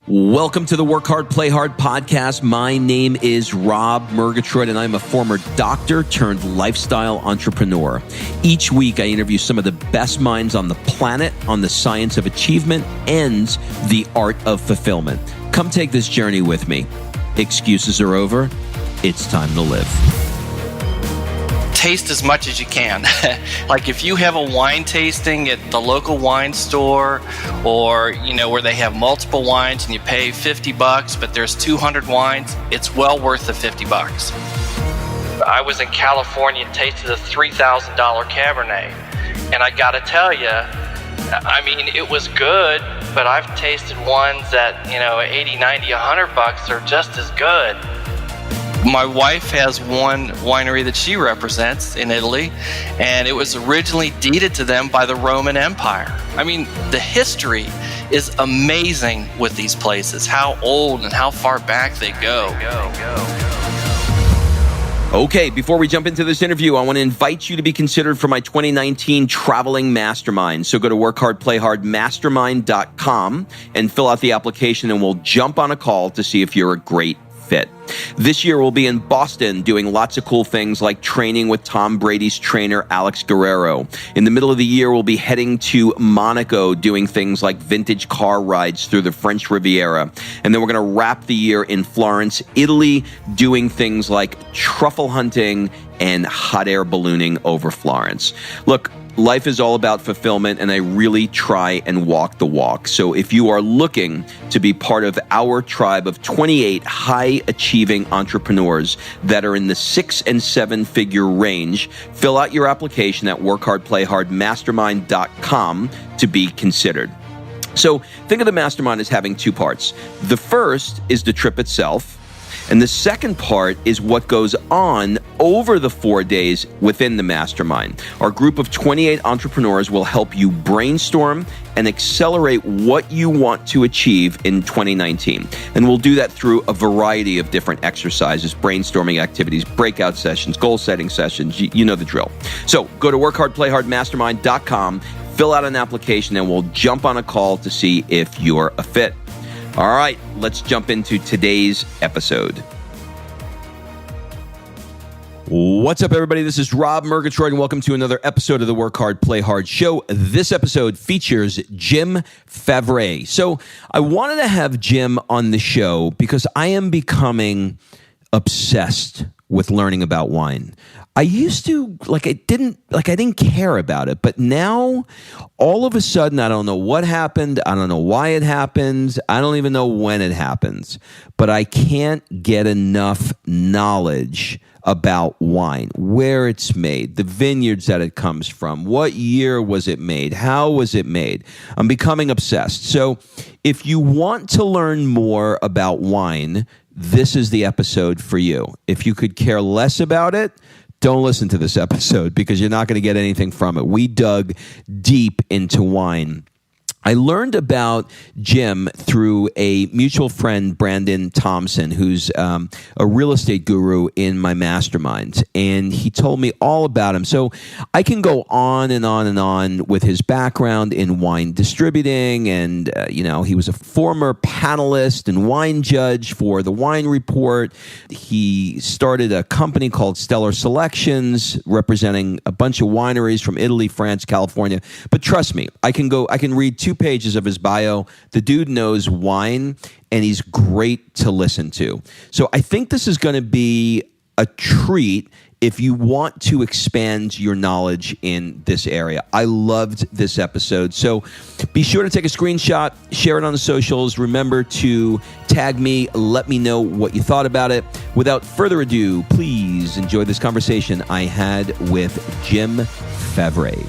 Welcome to the Work Hard, Play Hard podcast. My name is Rob Murgatroyd, and I'm a former doctor turned lifestyle entrepreneur. Each week, I interview some of the best minds on the planet on the science of achievement and the art of fulfillment. Come take this journey with me. Excuses are over. It's time to live. Taste as much as you can. Like if you have a wine tasting at the local wine store, or where they have multiple wines and you pay $50 but there's 200 wines, it's well worth the $50. I was in California and tasted a $3,000 Cabernet, and I gotta tell you, it was good, but I've tasted ones that 80, 90, $100 are just as good. My wife has one winery that she represents in Italy, and it was originally deeded to them by the Roman Empire. The history is amazing with these places, how old and how far back they go. Okay, before we jump into this interview, I want to invite you to be considered for my 2019 Traveling Mastermind. So go to workhardplayhardmastermind.com and fill out the application, and we'll jump on a call to see if you're a great fit. This year, we'll be in Boston doing lots of cool things like training with Tom Brady's trainer, Alex Guerrero. In the middle of the year, we'll be heading to Monaco doing things like vintage car rides through the French Riviera. And then we're going to wrap the year in Florence, Italy, doing things like truffle hunting and hot air ballooning over Florence. Look, life is all about fulfillment, and I really try and walk the walk. So if you are looking to be part of our tribe of 28 high-achieving entrepreneurs that are in the 6- and 7-figure range, fill out your application at workhardplayhardmastermind.com to be considered. So think of the mastermind as having two parts. The first is the trip itself, and the second part is what goes on over the 4 days within the mastermind. Our group of 28 entrepreneurs will help you brainstorm and accelerate what you want to achieve in 2019. And we'll do that through a variety of different exercises, brainstorming activities, breakout sessions, goal-setting sessions. You know the drill. So go to workhardplayhardmastermind.com, fill out an application, and we'll jump on a call to see if you're a fit. All right, let's jump into today's episode. What's up, everybody? This is Rob Murgatroyd, and welcome to another episode of the Work Hard, Play Hard show. This episode features Jim Favret. So I wanted to have Jim on the show because I am becoming obsessed with learning about wine. I used to, I didn't care about it, but now all of a sudden, I don't know what happened. I don't know why it happens. I don't even know when it happens, but I can't get enough knowledge about wine, where it's made, the vineyards that it comes from, what year was it made, how was it made. I'm becoming obsessed. So if you want to learn more about wine, this is the episode for you. If you could care less about it, don't listen to this episode because you're not going to get anything from it. We dug deep into wine. I learned about Jim through a mutual friend, Brandon Thompson, who's a real estate guru in my mastermind, and he told me all about him. So I can go on and on and on with his background in wine distributing, and he was a former panelist and wine judge for the Wine Report. He started a company called Stellar Selections, representing a bunch of wineries from Italy, France, California. But trust me, I can read 2 pages of his bio. The dude knows wine, and he's great to listen to. So I think this is going to be a treat if you want to expand your knowledge in this area. I loved this episode. So be sure to take a screenshot, share it on the socials. Remember to tag me, let me know what you thought about it. Without further ado, please enjoy this conversation I had with Jim Favret.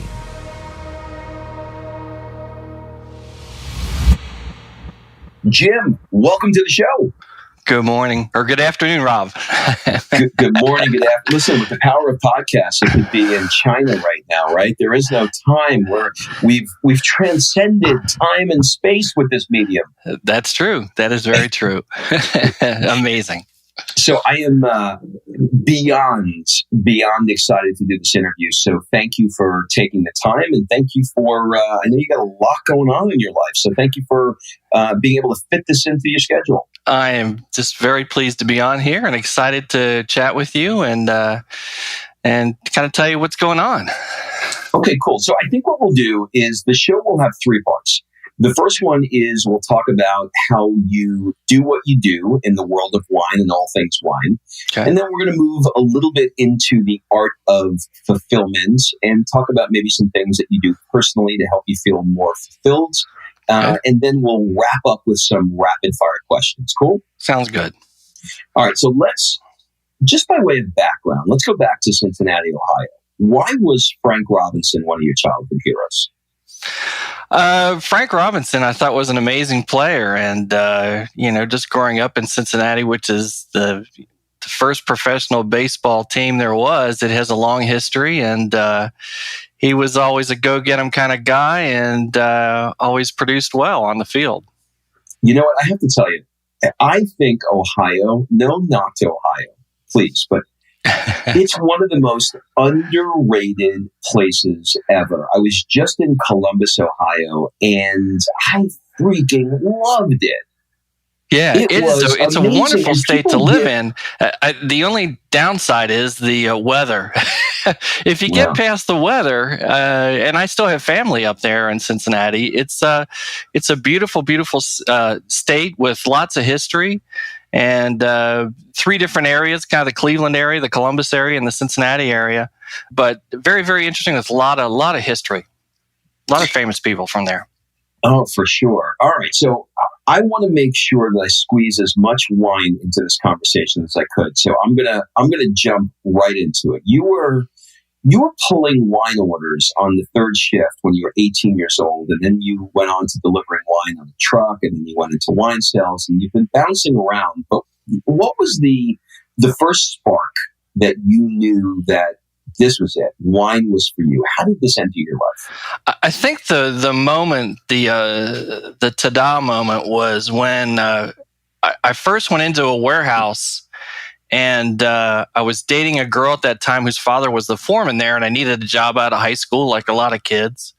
Jim, welcome to the show. Good morning, or good afternoon, Rob. Good morning, good afternoon. Listen, with the power of podcasts, it could be in China right now, right? There is no time. Where we've transcended time and space with this medium. That's true. That is very true. Amazing. So I am beyond excited to do this interview. So thank you for taking the time, and thank you for, I know you got a lot going on in your life. So thank you for being able to fit this into your schedule. I am just very pleased to be on here and excited to chat with you and kind of tell you what's going on. Okay, cool. So I think what we'll do is the show will have 3 parts. The first one is we'll talk about how you do what you do in the world of wine and all things wine. Okay. And then we're going to move a little bit into the art of fulfillment and talk about maybe some things that you do personally to help you feel more fulfilled. Okay. And then we'll wrap up with some rapid fire questions. Cool? Sounds good. All right. So let's, just by way of background, let's go back to Cincinnati, Ohio. Why was Frank Robinson one of your childhood heroes? Frank Robinson, I thought, was an amazing player. And, just growing up in Cincinnati, which is the first professional baseball team there was, it has a long history. And he was always a go-get-'em kind of guy and always produced well on the field. You know what? I have to tell you, I think Ohio, no knock to Ohio, please, but it's one of the most underrated places ever. I was just in Columbus, Ohio, and I freaking loved it. Yeah, it's a wonderful state to live in. The only downside is the weather. If you get past the weather, and I still have family up there in Cincinnati, it's a beautiful, beautiful state with lots of history. And 3 different areas, kind of the Cleveland area, the Columbus area, and the Cincinnati area. But very, very interesting with a lot of history. A lot of famous people from there. Oh, for sure. All right. So I want to make sure that I squeeze as much wine into this conversation as I could. So I'm gonna jump right into it. You were pulling wine orders on the 3rd shift when you were 18 years old, and then you went on to delivering wine on a truck, and then you went into wine sales, and you've been bouncing around. But what was the first spark that you knew that this was it? Wine was for you. How did this enter your life? I think the moment, the ta-da moment was when I first went into a warehouse. And I was dating a girl at that time whose father was the foreman there, and I needed a job out of high school like a lot of kids.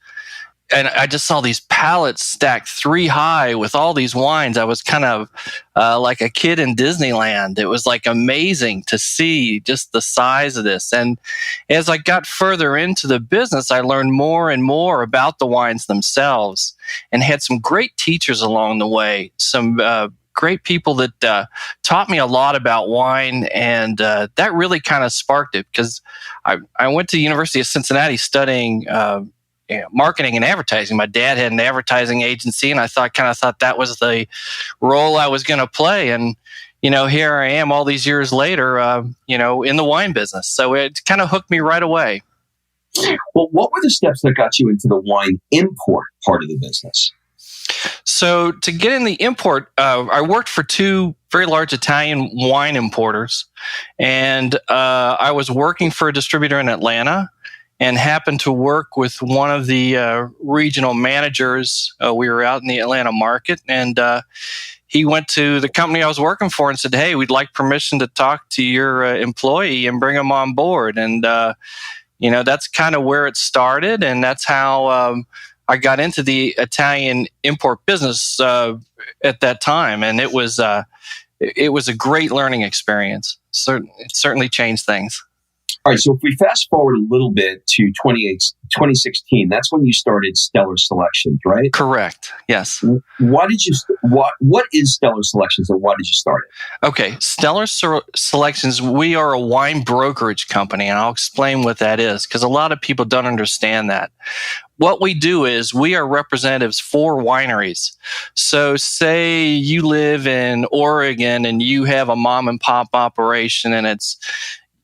And I just saw these pallets stacked 3 high with all these wines. I was kind of like a kid in Disneyland. It was like amazing to see just the size of this. And as I got further into the business, I learned more and more about the wines themselves and had some great teachers along the way, some great people that taught me a lot about wine, and that really kind of sparked it because I went to the University of Cincinnati studying marketing and advertising. My dad had an advertising agency, and I thought that was the role I was going to play. And here I am all these years later, in the wine business. So it kind of hooked me right away. Well, what were the steps that got you into the wine import part of the business? So to get in the import, I worked for 2 very large Italian wine importers, and I was working for a distributor in Atlanta and happened to work with one of the regional managers. We were out in the Atlanta market, and he went to the company I was working for and said, "Hey, we'd like permission to talk to your employee and bring him on board." And, that's kind of where it started, and that's how I got into the Italian import business at that time, and it was a great learning experience. It certainly changed things. All right, so if we fast forward a little bit to 2016, that's when you started Stellar Selections, right? Correct. Yes. What is Stellar Selections, and why did you start it? Okay, Stellar Selections, we are a wine brokerage company, and I'll explain what that is because a lot of people don't understand that. What we do is we are representatives for wineries. So say you live in Oregon and you have a mom and pop operation, and it's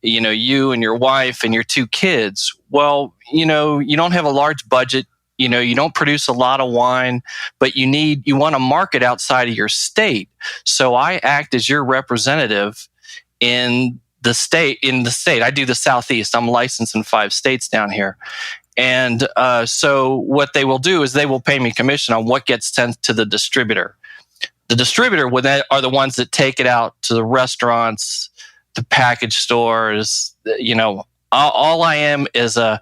you and your wife and your 2 kids. Well, you don't have a large budget. You don't produce a lot of wine, but you want to market outside of your state. So I act as your representative in the state. I do the Southeast. I'm licensed in 5 states down here. And so what they will do is they will pay me commission on what gets sent to the distributor. The distributor are the ones that take it out to the restaurants, the package stores. All I am is a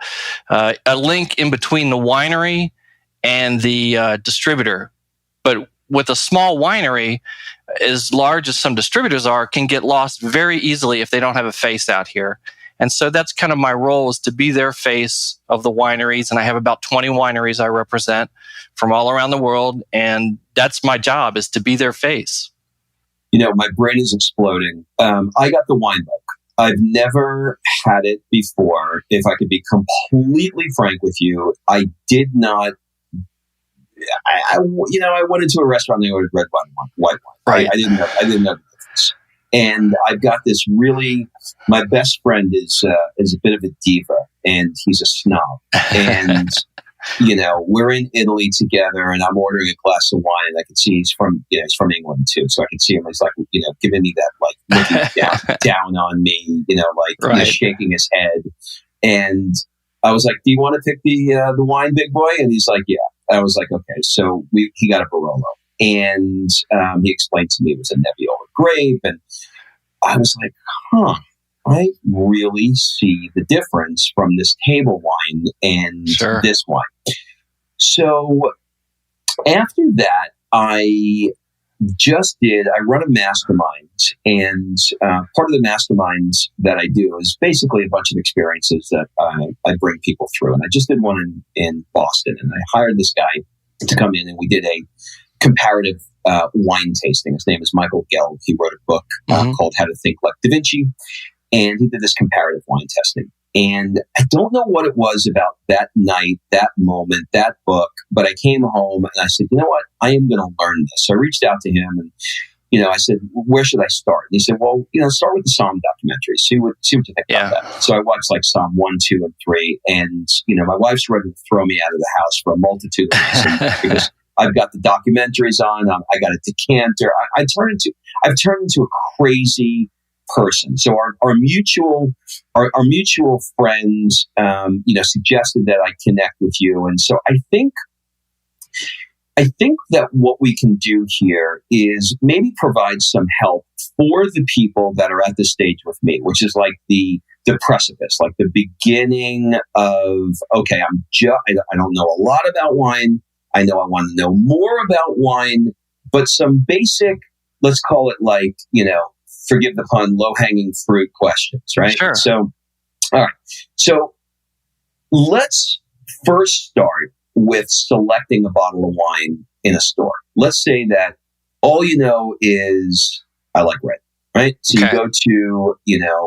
link in between the winery and the distributor. But with a small winery, as large as some distributors are, can get lost very easily if they don't have a face out here. And so that's kind of my role, is to be their face of the wineries. And I have about 20 wineries I represent from all around the world. And that's my job, is to be their face. My brain is exploding. I got the wine book. I've never had it before. If I could be completely frank with you, I did not. I went into a restaurant and they ordered red wine, white wine. Right. I didn't know the difference. And I've got this my best friend is a bit of a diva, and he's a snob. And we're in Italy together, and I'm ordering a glass of wine, and I can see he's from England too. So I can see him. He's like, giving me that, like, looking down on me, right. shaking his head. And I was like, "Do you want to pick the wine, big boy?" And he's like, "Yeah." I was like, "Okay." So he got a Barolo, and he explained to me it was a Nebbiolo grape, and I was like, "Huh." I really see the difference from this table wine and this wine. So after that, I run a mastermind, and part of the mastermind that I do is basically a bunch of experiences that I bring people through. And I just did one in Boston, and I hired this guy to come in, and we did a comparative wine tasting. His name is Michael Gelb. He wrote a book called How to Think Like Da Vinci. And he did this comparative wine testing. And I don't know what it was about that night, that moment, that book, but I came home and I said, "You know what? I am going to learn this." So I reached out to him and, I said, "Where should I start?" And he said, "Well, start with the Psalm documentary. See what you think about that." So I watched like Psalm 1, 2, and 3. And, my wife's ready to throw me out of the house for a multitude of reasons because I've got the documentaries on. I got a decanter. I've turned into a crazy person. So our mutual friend, suggested that I connect with you. And so I think that what we can do here is maybe provide some help for the people that are at the stage with me, which is like the precipice, like the beginning of, okay, I don't know a lot about wine. I know I want to know more about wine, but some basic, let's call it like, forgive the pun, low-hanging fruit questions, right? Sure. So, all right. So let's first start with selecting a bottle of wine in a store. Let's say that all you know is I like red, right? So you go to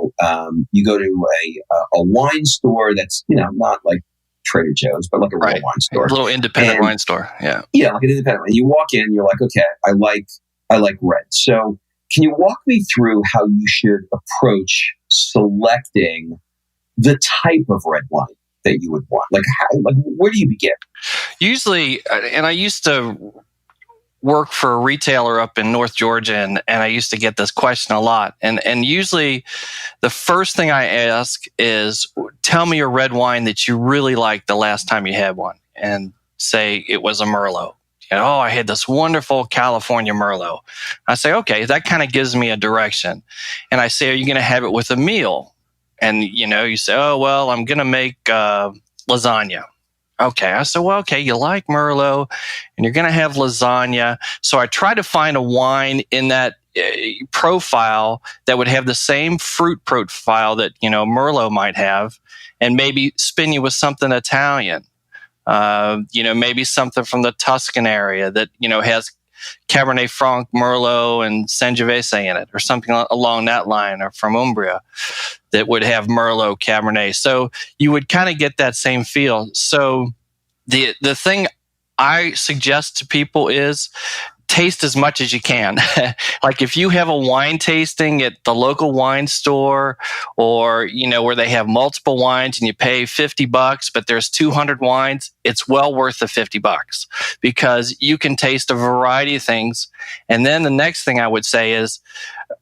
a wine store that's, not like Trader Joe's, but like a real wine store. A little independent wine store. Yeah. Yeah, like an independent. And you walk in, you're like, okay, I like red. So can you walk me through how you should approach selecting the type of red wine that you would want? Like where do you begin? Usually, and I used to work for a retailer up in North Georgia, and I used to get this question a lot. And usually the first thing I ask is, tell me a red wine that you really liked the last time you had one. And say it was a Merlot. I had this wonderful California Merlot. I say, okay, that kind of gives me a direction. And I say, are you going to have it with a meal? And, you say, oh, well, I'm going to make lasagna. Okay. I said, well, okay, you like Merlot and you're going to have lasagna. So I try to find a wine in that profile that would have the same fruit profile that, Merlot might have, and maybe spin you with something Italian. Maybe something from the Tuscan area that, has Cabernet Franc, Merlot, and Sangiovese in it, or something along that line, or from Umbria that would have Merlot, Cabernet. So you would kind of get that same feel. So the thing I suggest to people is taste as much as you can. Like if you have a wine tasting at the local wine store, or, where they have multiple wines and you pay $50, but there's 200 wines, it's well worth the $50 because you can taste a variety of things. And then the next thing I would say is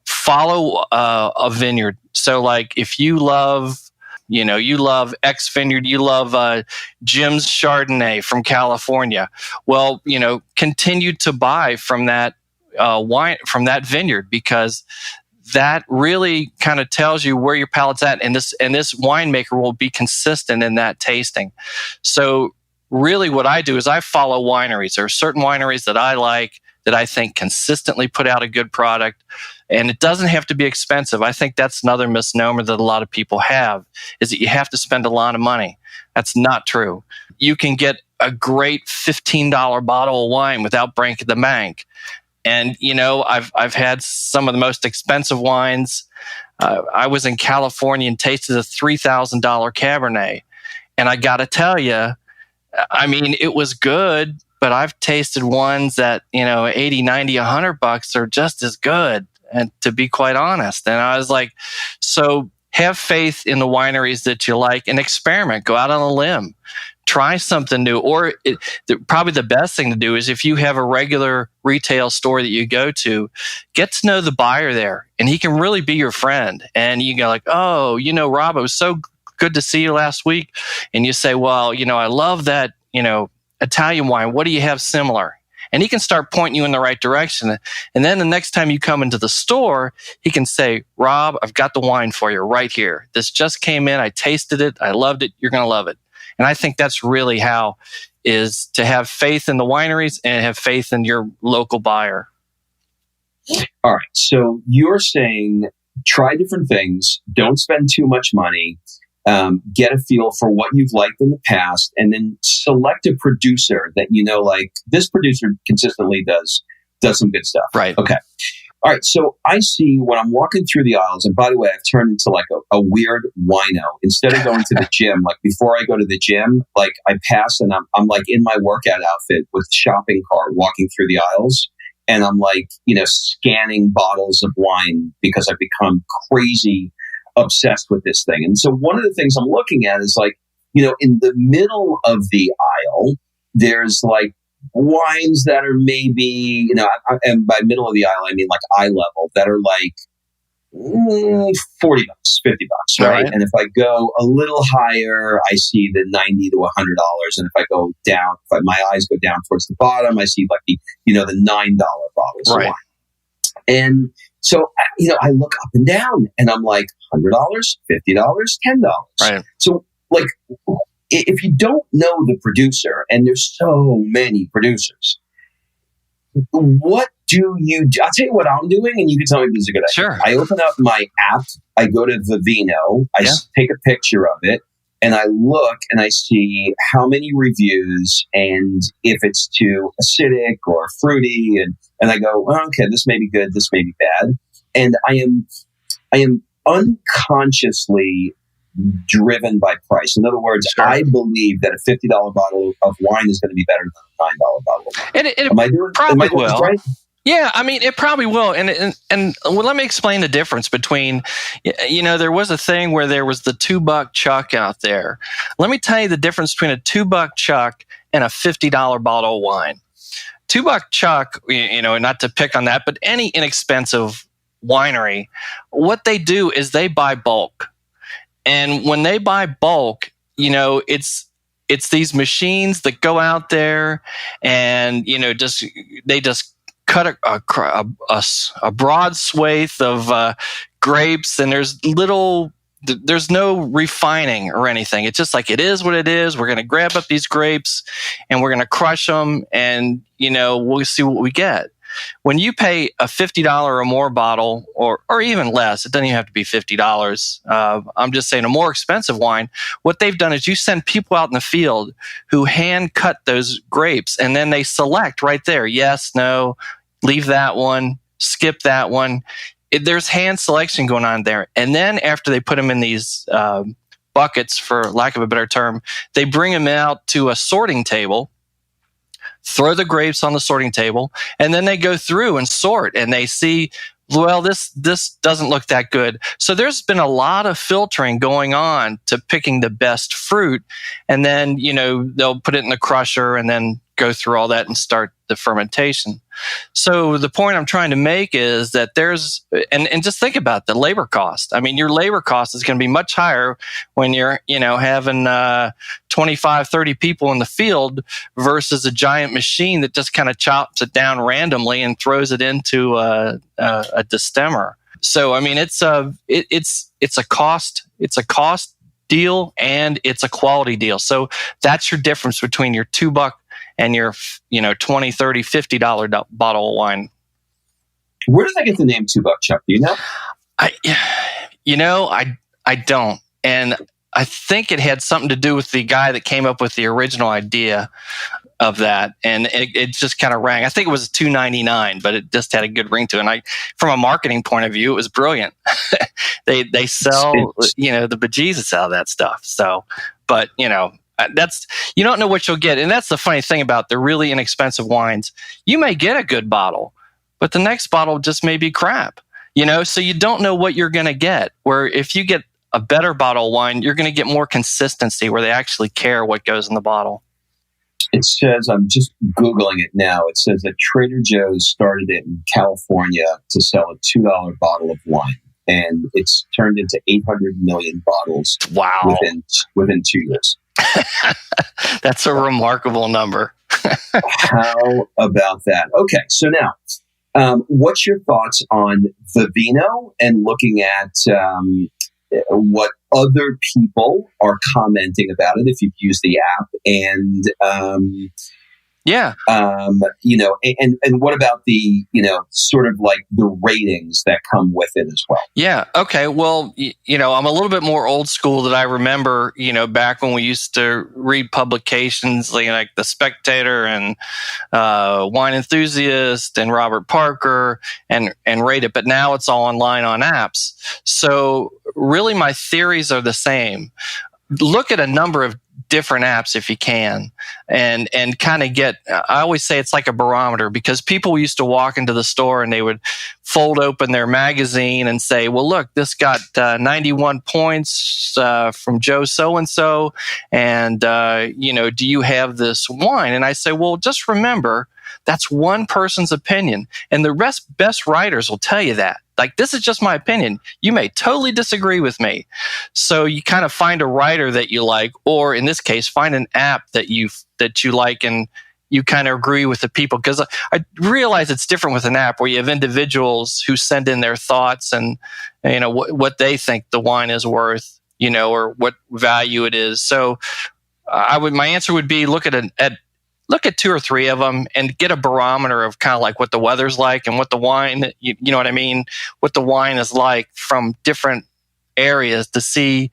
follow a vineyard. So like if you love X Vineyard, you love Jim's Chardonnay from California. Well, continue to buy from that wine from that vineyard, because that really kind of tells you where your palate's at, and this winemaker will be consistent in that tasting. So really what I do is I follow wineries. There are certain wineries that I like, that I think consistently put out a good product, and it doesn't have to be expensive. I think that's another misnomer that a lot of people have, is that you have to spend a lot of money. That's not true. You can get a great $15 bottle of wine without breaking the bank. And, I've had some of the most expensive wines. I was in California and tasted a $3,000 Cabernet. And I got to tell you, I mean, it was good, but I've tasted ones that, 80, 90, $100 are just as good. And to be quite honest, and I was like, so have faith in the wineries that you like and experiment, go out on a limb. Try something new. Or probably the best thing to do is, if you have a regular retail store that you go to, get to know the buyer there, and he can really be your friend. And you go like, oh, Rob, it was so good to see you last week. And you say, well, I love that, Italian wine. What do you have similar? And he can start pointing you in the right direction. And then the next time you come into the store, he can say, Rob, I've got the wine for you right here. This just came in. I tasted it. I loved it. You're going to love it. And I think that's really how, is to have faith in the wineries and have faith in your local buyer. All right. So you're saying try different things. Don't spend too much money. Get a feel for what you've liked in the past, and then select a producer that like this producer consistently does some good stuff. Right. Okay. All right. So I see when I'm walking through the aisles, and by the way, I've turned into like a weird wino. Instead of going to the gym, like before I go to the gym, like I pass and I'm like in my workout outfit with shopping cart walking through the aisles. And I'm like, scanning bottles of wine because I've become crazy obsessed with this thing. And so one of the things I'm looking at is like, in the middle of the aisle, there's like wines that are maybe, and by middle of the aisle, I mean like eye level, that are like $40, $50, right? And if I go a little higher, I see the $90 to $100. And if I go down, my eyes go down towards the bottom, I see like the $9 bottles of wine. And so, I look up and down and I'm like, $100, $50, $10. Right. So like, if you don't know the producer, and there's so many producers, what do you do? I'll tell you what I'm doing, and you can tell me if this is a good idea. Sure. I open up my app, I go to Vivino, I take a picture of it, and I look and I see how many reviews and if it's too acidic or fruity, and I go, well, okay, this may be good, this may be bad. And I am unconsciously driven by price. In other words, I believe that a $50 bottle of wine is going to be better than a $9 bottle of wine. Am I doing this right? Yeah, I mean, it probably will. And well, let me explain the difference between, there was a thing where there was the $2 chuck out there. Let me tell you the difference between a $2 chuck and a $50 bottle of wine. $2 chuck, not to pick on that, but any inexpensive winery, what they do is they buy bulk. And when they buy bulk, it's these machines that go out there and, they just cut a broad swathe of grapes, and there's no refining or anything. It's just like, it is what it is. We're going to grab up these grapes and we're going to crush them, and, we'll see what we get. When you pay a $50 or more bottle, or even less, it doesn't even have to be $50. I'm just saying a more expensive wine, what they've done is you send people out in the field who hand cut those grapes, and then they select right there. Yes, no, leave that one, skip that one. There's hand selection going on there. And then after they put them in these buckets, for lack of a better term, they bring them out to a sorting table, throw the grapes on the sorting table, and then they go through and sort, and they see, well, this doesn't look that good. So there's been a lot of filtering going on to picking the best fruit, and then, they'll put it in the crusher and then go through all that and start the fermentation. So the point I'm trying to make is that there's, and just think about the labor cost. I mean, your labor cost is going to be much higher when you're, having 25, 30 people in the field versus a giant machine that just kind of chops it down randomly and throws it into a destemmer. So, I mean, it's a cost deal and it's a quality deal. So that's your difference between your $2 and your, $20, $30, $50 bottle of wine. Where did I get the name $2, Chuck? Do you know? I don't. And I think it had something to do with the guy that came up with the original idea of that. And it just kind of rang. I think it was $2.99, but it just had a good ring to it. And from a marketing point of view, it was brilliant. They sell, the bejesus out of that stuff. So, but, that's, you don't know what you'll get. And that's the funny thing about the really inexpensive wines. You may get a good bottle, but the next bottle just may be crap, so you don't know what you're going to get. Where if you get a better bottle of wine, you're going to get more consistency where they actually care what goes in the bottle. It says, I'm just Googling it now. It says that Trader Joe's started it in California to sell a $2 bottle of wine. And it's turned into 800 million bottles. Wow. Within 2 years. That's a remarkable number. How about that? Okay, so now, what's your thoughts on the vino and looking at what other people are commenting about it if you've used the app, and and what about the sort of like the ratings that come with it as well? Yeah. Okay. Well, I'm a little bit more old school that I remember, back when we used to read publications like The Spectator and Wine Enthusiast and Robert Parker and rate it. But now it's all online on apps. So really my theories are the same. Look at a number of different apps if you can, and kind of get, I always say it's like a barometer, because people used to walk into the store and they would fold open their magazine and say, well, look, this got 91 points from Joe so-and-so, and do you have this wine? And I say, well, just remember, that's one person's opinion, and the best writers will tell you that. Like, this is just my opinion. You may totally disagree with me. So you kind of find a writer that you like, or in this case, find an app that you like, and you kind of agree with the people. Because I realize it's different with an app where you have individuals who send in their thoughts and what they think the wine is worth, or what value it is. So my answer would be look at 2 or 3 of them and get a barometer of kind of like what the weather's like and what the wine, you know what I mean? What the wine is like from different areas to see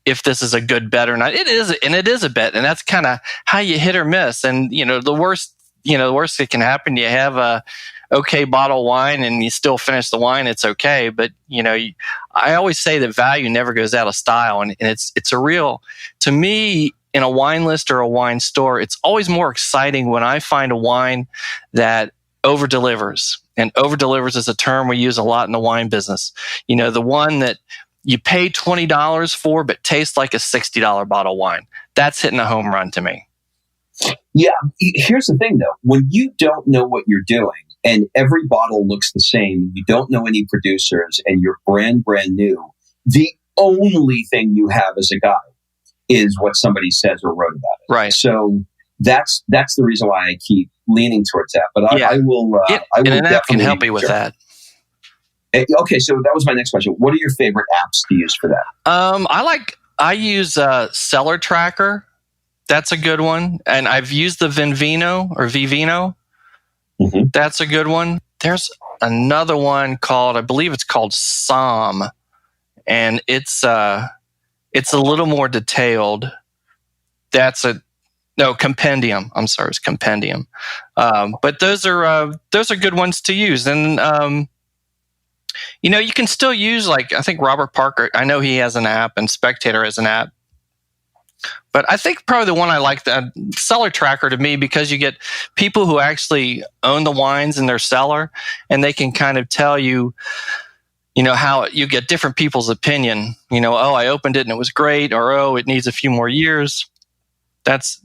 if this is a good bet or not. It is a bet. And that's kind of how you hit or miss. And, the worst that can happen, you have a okay bottle of wine and you still finish the wine, it's okay. But, I always say that value never goes out of style. And it's a real, to me, in a wine list or a wine store, it's always more exciting when I find a wine that over-delivers. And over-delivers is a term we use a lot in the wine business. The one that you pay $20 for but tastes like a $60 bottle of wine. That's hitting a home run to me. Yeah. Here's the thing, though. When you don't know what you're doing and every bottle looks the same, you don't know any producers, and you're brand new, the only thing you have as a guide is what somebody says or wrote about it. Right. So that's the reason why I keep leaning towards that. But I will and an app can help you with that. Okay, so that was my next question. What are your favorite apps to use for that? I use Cellar Tracker. That's a good one. And I've used the Vivino. Mm-hmm. That's a good one. There's another one I believe it's called Som, and it's a little more detailed. Compendium. I'm sorry, it's Compendium. But those are good ones to use. And you can still use, like, I think Robert Parker, I know he has an app, and Spectator has an app. But I think probably the one I like, the Cellar Tracker, to me, because you get people who actually own the wines in their cellar, and they can kind of tell you, how you get different people's opinion. I opened it and it was great, or it needs a few more years. That's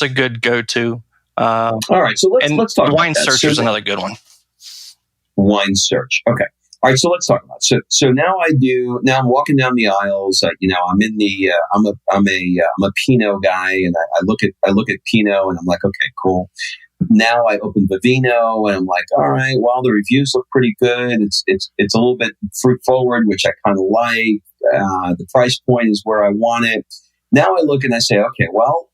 a good go-to. All right, so let's talk about Wine that. Searcher is another good one. Wine Search. Okay. All right, so let's talk about it. So now I'm walking down the aisles. I'm in the I'm a Pinot guy, and I look at Pinot, and I'm like, okay, cool. Now I open Vivino, and I'm like, all right, well, the reviews look pretty good. It's a little bit fruit forward, which I kind of like. The price point is where I want it. Now I look and I say, okay, well,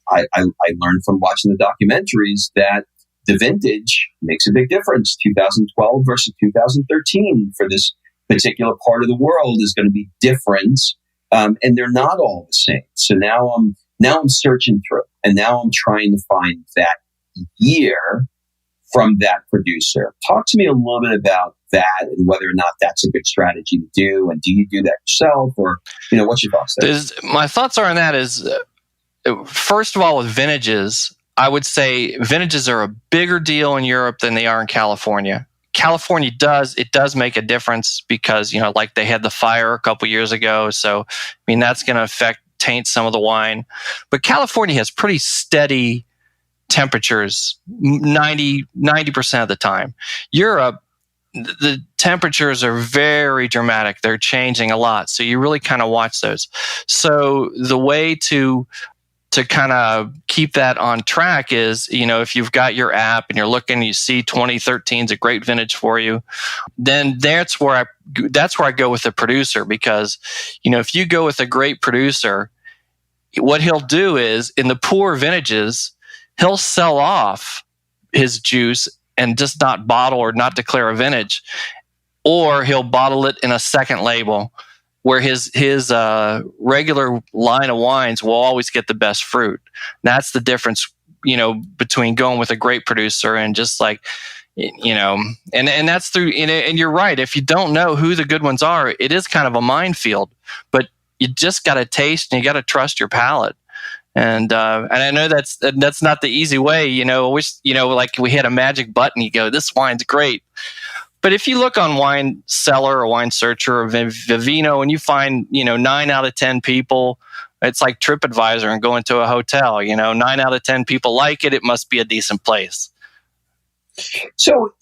I learned from watching the documentaries that the vintage makes a big difference. 2012 versus 2013 for this particular part of the world is going to be different, and they're not all the same. So now I'm searching through, and now I'm trying to find that year from that producer. Talk to me a little bit about that and whether or not that's a good strategy to do, and do you do that yourself, or what's your thoughts there? My thoughts are on that is, first of all, with vintages, I would say vintages are a bigger deal in Europe than they are in California. California does make a difference because, like they had the fire a couple years ago. So, that's going to taint some of the wine. But California has pretty steady temperatures 90% of the time. Europe, the temperatures are very dramatic. They're changing a lot. So you really kind of watch those. So the way to kind of keep that on track is, if you've got your app and you're looking, you see 2013 is a great vintage for you, then that's where I go with the producer, because, if you go with a great producer, what he'll do is in the poor vintages, he'll sell off his juice and just not bottle or not declare a vintage, or he'll bottle it in a second label, where his regular line of wines will always get the best fruit. That's the difference, between going with a great producer and just like, and that's through, and you're right. If you don't know who the good ones are, it is kind of a minefield, but you just got to taste and you got to trust your palate. And I know that's not the easy way, like we hit a magic button, you go, this wine's great. But if you look on Wine Cellar or Wine Searcher or Vivino and you find, 9 out of 10 people, it's like TripAdvisor and going to a hotel, 9 out of 10 people like it, it must be a decent place. So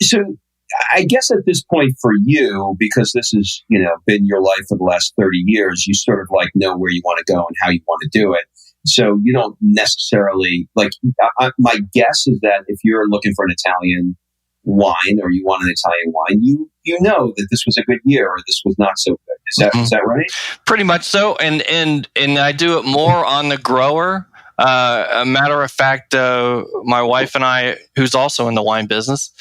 I guess at this point for you, because this has, been your life for the last 30 years, you sort of like know where you want to go and how you want to do it. So you don't necessarily my guess is that if you're looking for an Italian wine or you want an Italian wine, you know that this was a good year or this was not so good. Is that right? Pretty much so. And I do it more on the grower. A matter of fact, my wife and I, who's also in the wine business,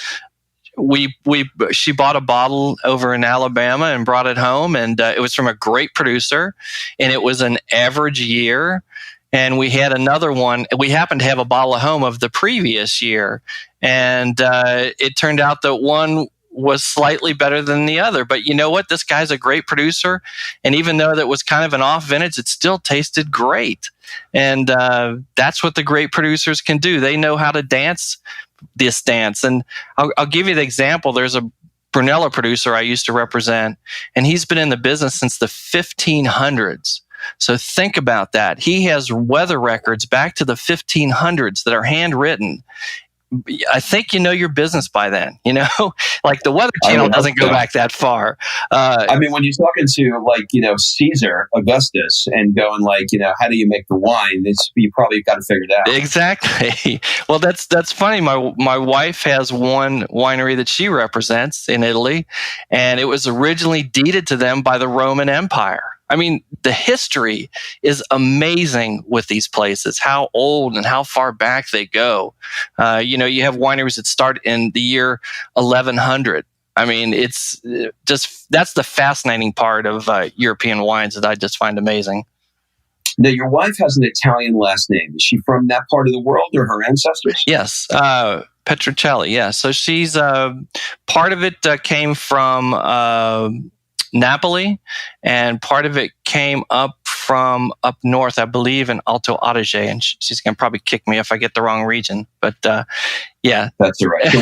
she bought a bottle over in Alabama and brought it home, and it was from a great producer, and it was an average year. And we had another one. We happened to have a bottle at home of the previous year. And it turned out that one was slightly better than the other. But you know what? This guy's a great producer. And even though that was kind of an off vintage, it still tasted great. And that's what the great producers can do. They know how to dance this dance. And I'll give you the example. There's a Brunello producer I used to represent, and he's been in the business since the 1500s. So think about that. He has weather records back to the 1500s that are handwritten. I think you know your business by then, like the Weather Channel doesn't go back that far. When you're talking to Caesar Augustus and going how do you make the wine? You probably got to figure it out. Exactly. Well, that's funny. My wife has one winery that she represents in Italy, and it was originally deeded to them by the Roman Empire. The history is amazing with these places, how old and how far back they go. You have wineries that start in the year 1100. It's just, that's the fascinating part of European wines that I just find amazing. Now, your wife has an Italian last name. Is she from that part of the world or her ancestors? Yes. Petrocelli. Yeah. So she's, part of it came from, Napoli, and part of it came up from up north, I believe, in Alto Adige, and she's going to probably kick me if I get the wrong region. But yeah, that's all right. So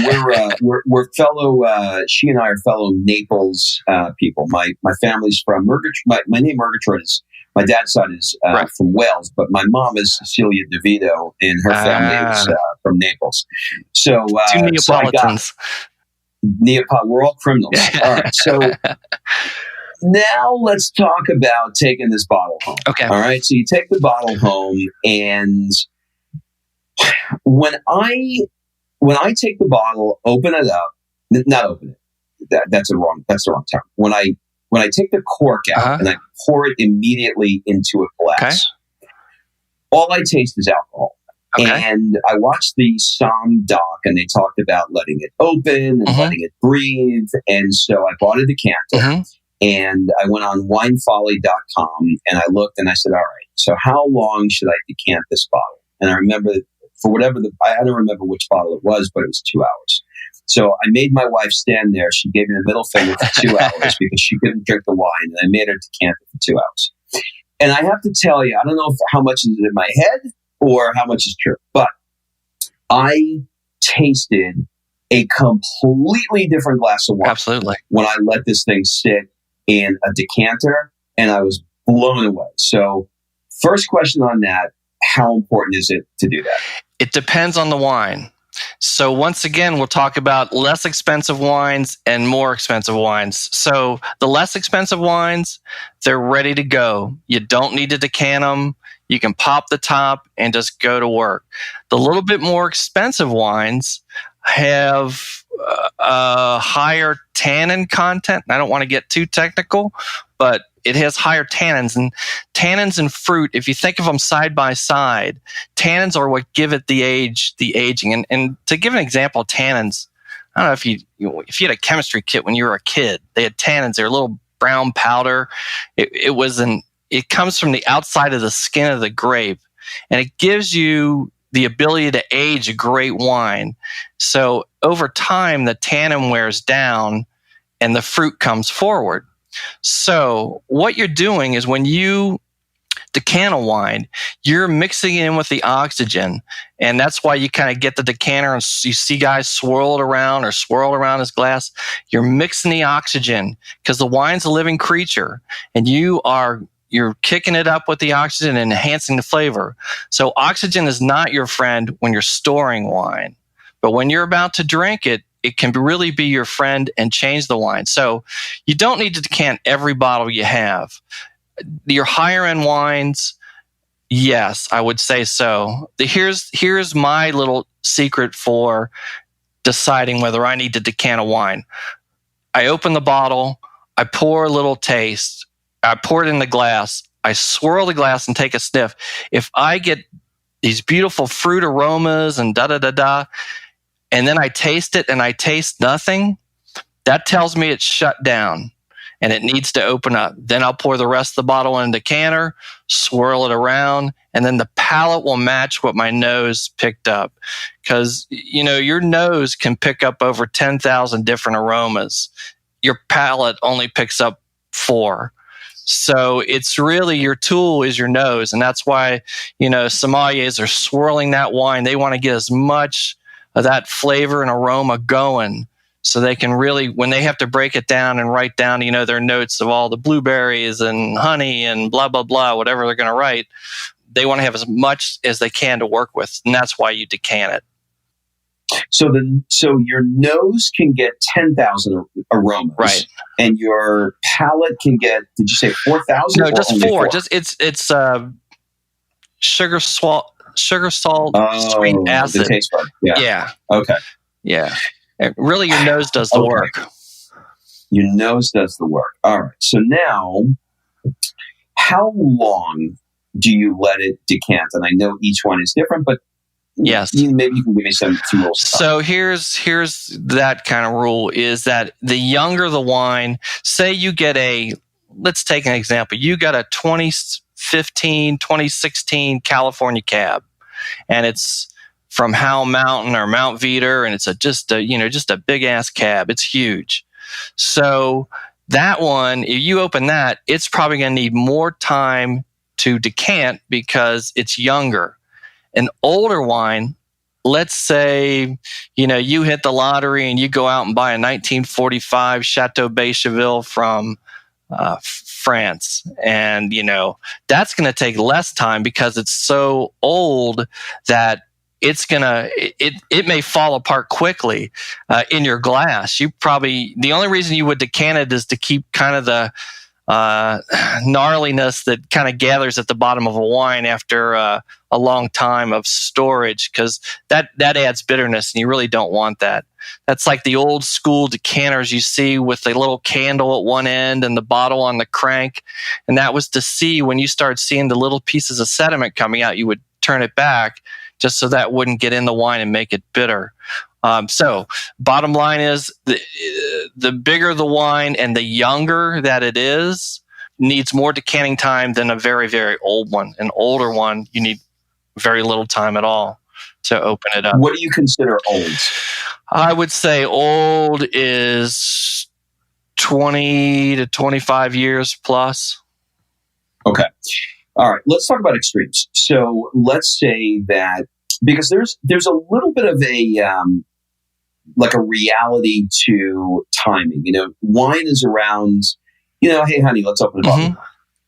we're fellow. She and I are fellow Naples people. My family's from Murgatroyd. My name Murgatroyd is My dad's side is from Wales, but my mom is Cecilia DeVito, and her family is from Naples. So, two Neapolitans. We're all criminals. All right. So now let's talk about taking this bottle home. Okay. All right. So you take the bottle home, and when I take the bottle, open it up, not open it. That's the wrong term. When I take the cork out and I pour it immediately into a glass, all I taste is alcohol. Okay. And I watched the Somm doc, and they talked about letting it open and letting it breathe. And so I bought a decanter, and I went on winefolly.com, and I looked, and I said, all right, so how long should I decant this bottle? And I remember, I don't remember which bottle it was, but it was 2 hours. So I made my wife stand there. She gave me the middle finger for 2 hours because she couldn't drink the wine, and I made her decant it for 2 hours. And I have to tell you, I don't know how much is in my head or how much is true, but I tasted a completely different glass of wine. Absolutely. When I let this thing sit in a decanter, and I was blown away. So first question on that, how important is it to do that? It depends on the wine. So once again, we'll talk about less expensive wines and more expensive wines. So the less expensive wines, they're ready to go. You don't need to decant them. You can pop the top and just go to work. The little bit more expensive wines have a higher tannin content. I don't want to get too technical, but it has higher tannins. And tannins and fruit, if you think of them side by side, tannins are what give it the aging. And to give an example of tannins, I don't know if you had a chemistry kit when you were a kid, they had tannins. They're a little brown powder. It comes from the outside of the skin of the grape, and it gives you the ability to age a great wine. So over time, the tannin wears down and the fruit comes forward. So what you're doing is when you decant a wine, you're mixing it in with the oxygen. And that's why you kind of get the decanter and you see guys swirl it around or swirl around his glass. You're mixing the oxygen because the wine's a living creature, and you're kicking it up with the oxygen and enhancing the flavor. So oxygen is not your friend when you're storing wine. But when you're about to drink it, it can really be your friend and change the wine. So you don't need to decant every bottle you have. Your higher end wines, yes, I would say so. Here's my little secret for deciding whether I need to decant a wine. I open the bottle, I pour a little taste, I pour it in the glass, I swirl the glass and take a sniff. If I get these beautiful fruit aromas and da-da-da-da, and then I taste it and I taste nothing, that tells me it's shut down and it needs to open up. Then I'll pour the rest of the bottle in a decanter, swirl it around, and then the palate will match what my nose picked up. Because, your nose can pick up over 10,000 different aromas. Your palate only picks up 4. So it's really your tool is your nose. And that's why, sommeliers are swirling that wine. They want to get as much of that flavor and aroma going so they can really, when they have to break it down and write down, their notes of all the blueberries and honey and blah, blah, blah, whatever they're going to write, they want to have as much as they can to work with. And that's why you decant it. So your nose can get 10,000 aromas, right? And your palate can get, did you say 4,000? No, just 4. Just it's sugar, salt, sweet acid. The taste bud. Yeah. Okay. Yeah. Really, your nose does the work. Your nose does the work. All right. So now, how long do you let it decant? And I know each one is different, but yes, maybe you can give me some rules. So here's that kind of rule is that the younger the wine, say you get let's take an example. You got a 2015, 2016 California cab, and it's from Howell Mountain or Mount Veeder, and it's just a big ass cab. It's huge. So that one, if you open that, it's probably going to need more time to decant because it's younger. An older wine, let's say, you hit the lottery and you go out and buy a 1945 Chateau Baycheville from France. And, that's going to take less time because it's so old that it may fall apart quickly in your glass. The only reason you would decant it is to keep kind of the gnarliness that kind of gathers at the bottom of a wine after a long time of storage, because that adds bitterness, and you really don't want that. That's like the old school decanters you see with the little candle at one end and the bottle on the crank. And that was to see when you start seeing the little pieces of sediment coming out, you would turn it back just so that wouldn't get in the wine and make it bitter. So bottom line is the bigger the wine and the younger that it is needs more decanting time than a very, very old one. An older one, you need very little time at all to open it up. What do you consider old? I would say old is 20 to 25 years plus. Okay. All right. Let's talk about extremes. So let's say that, because there's a little bit of a like a reality to timing. Wine is around, hey honey, let's open a bottle.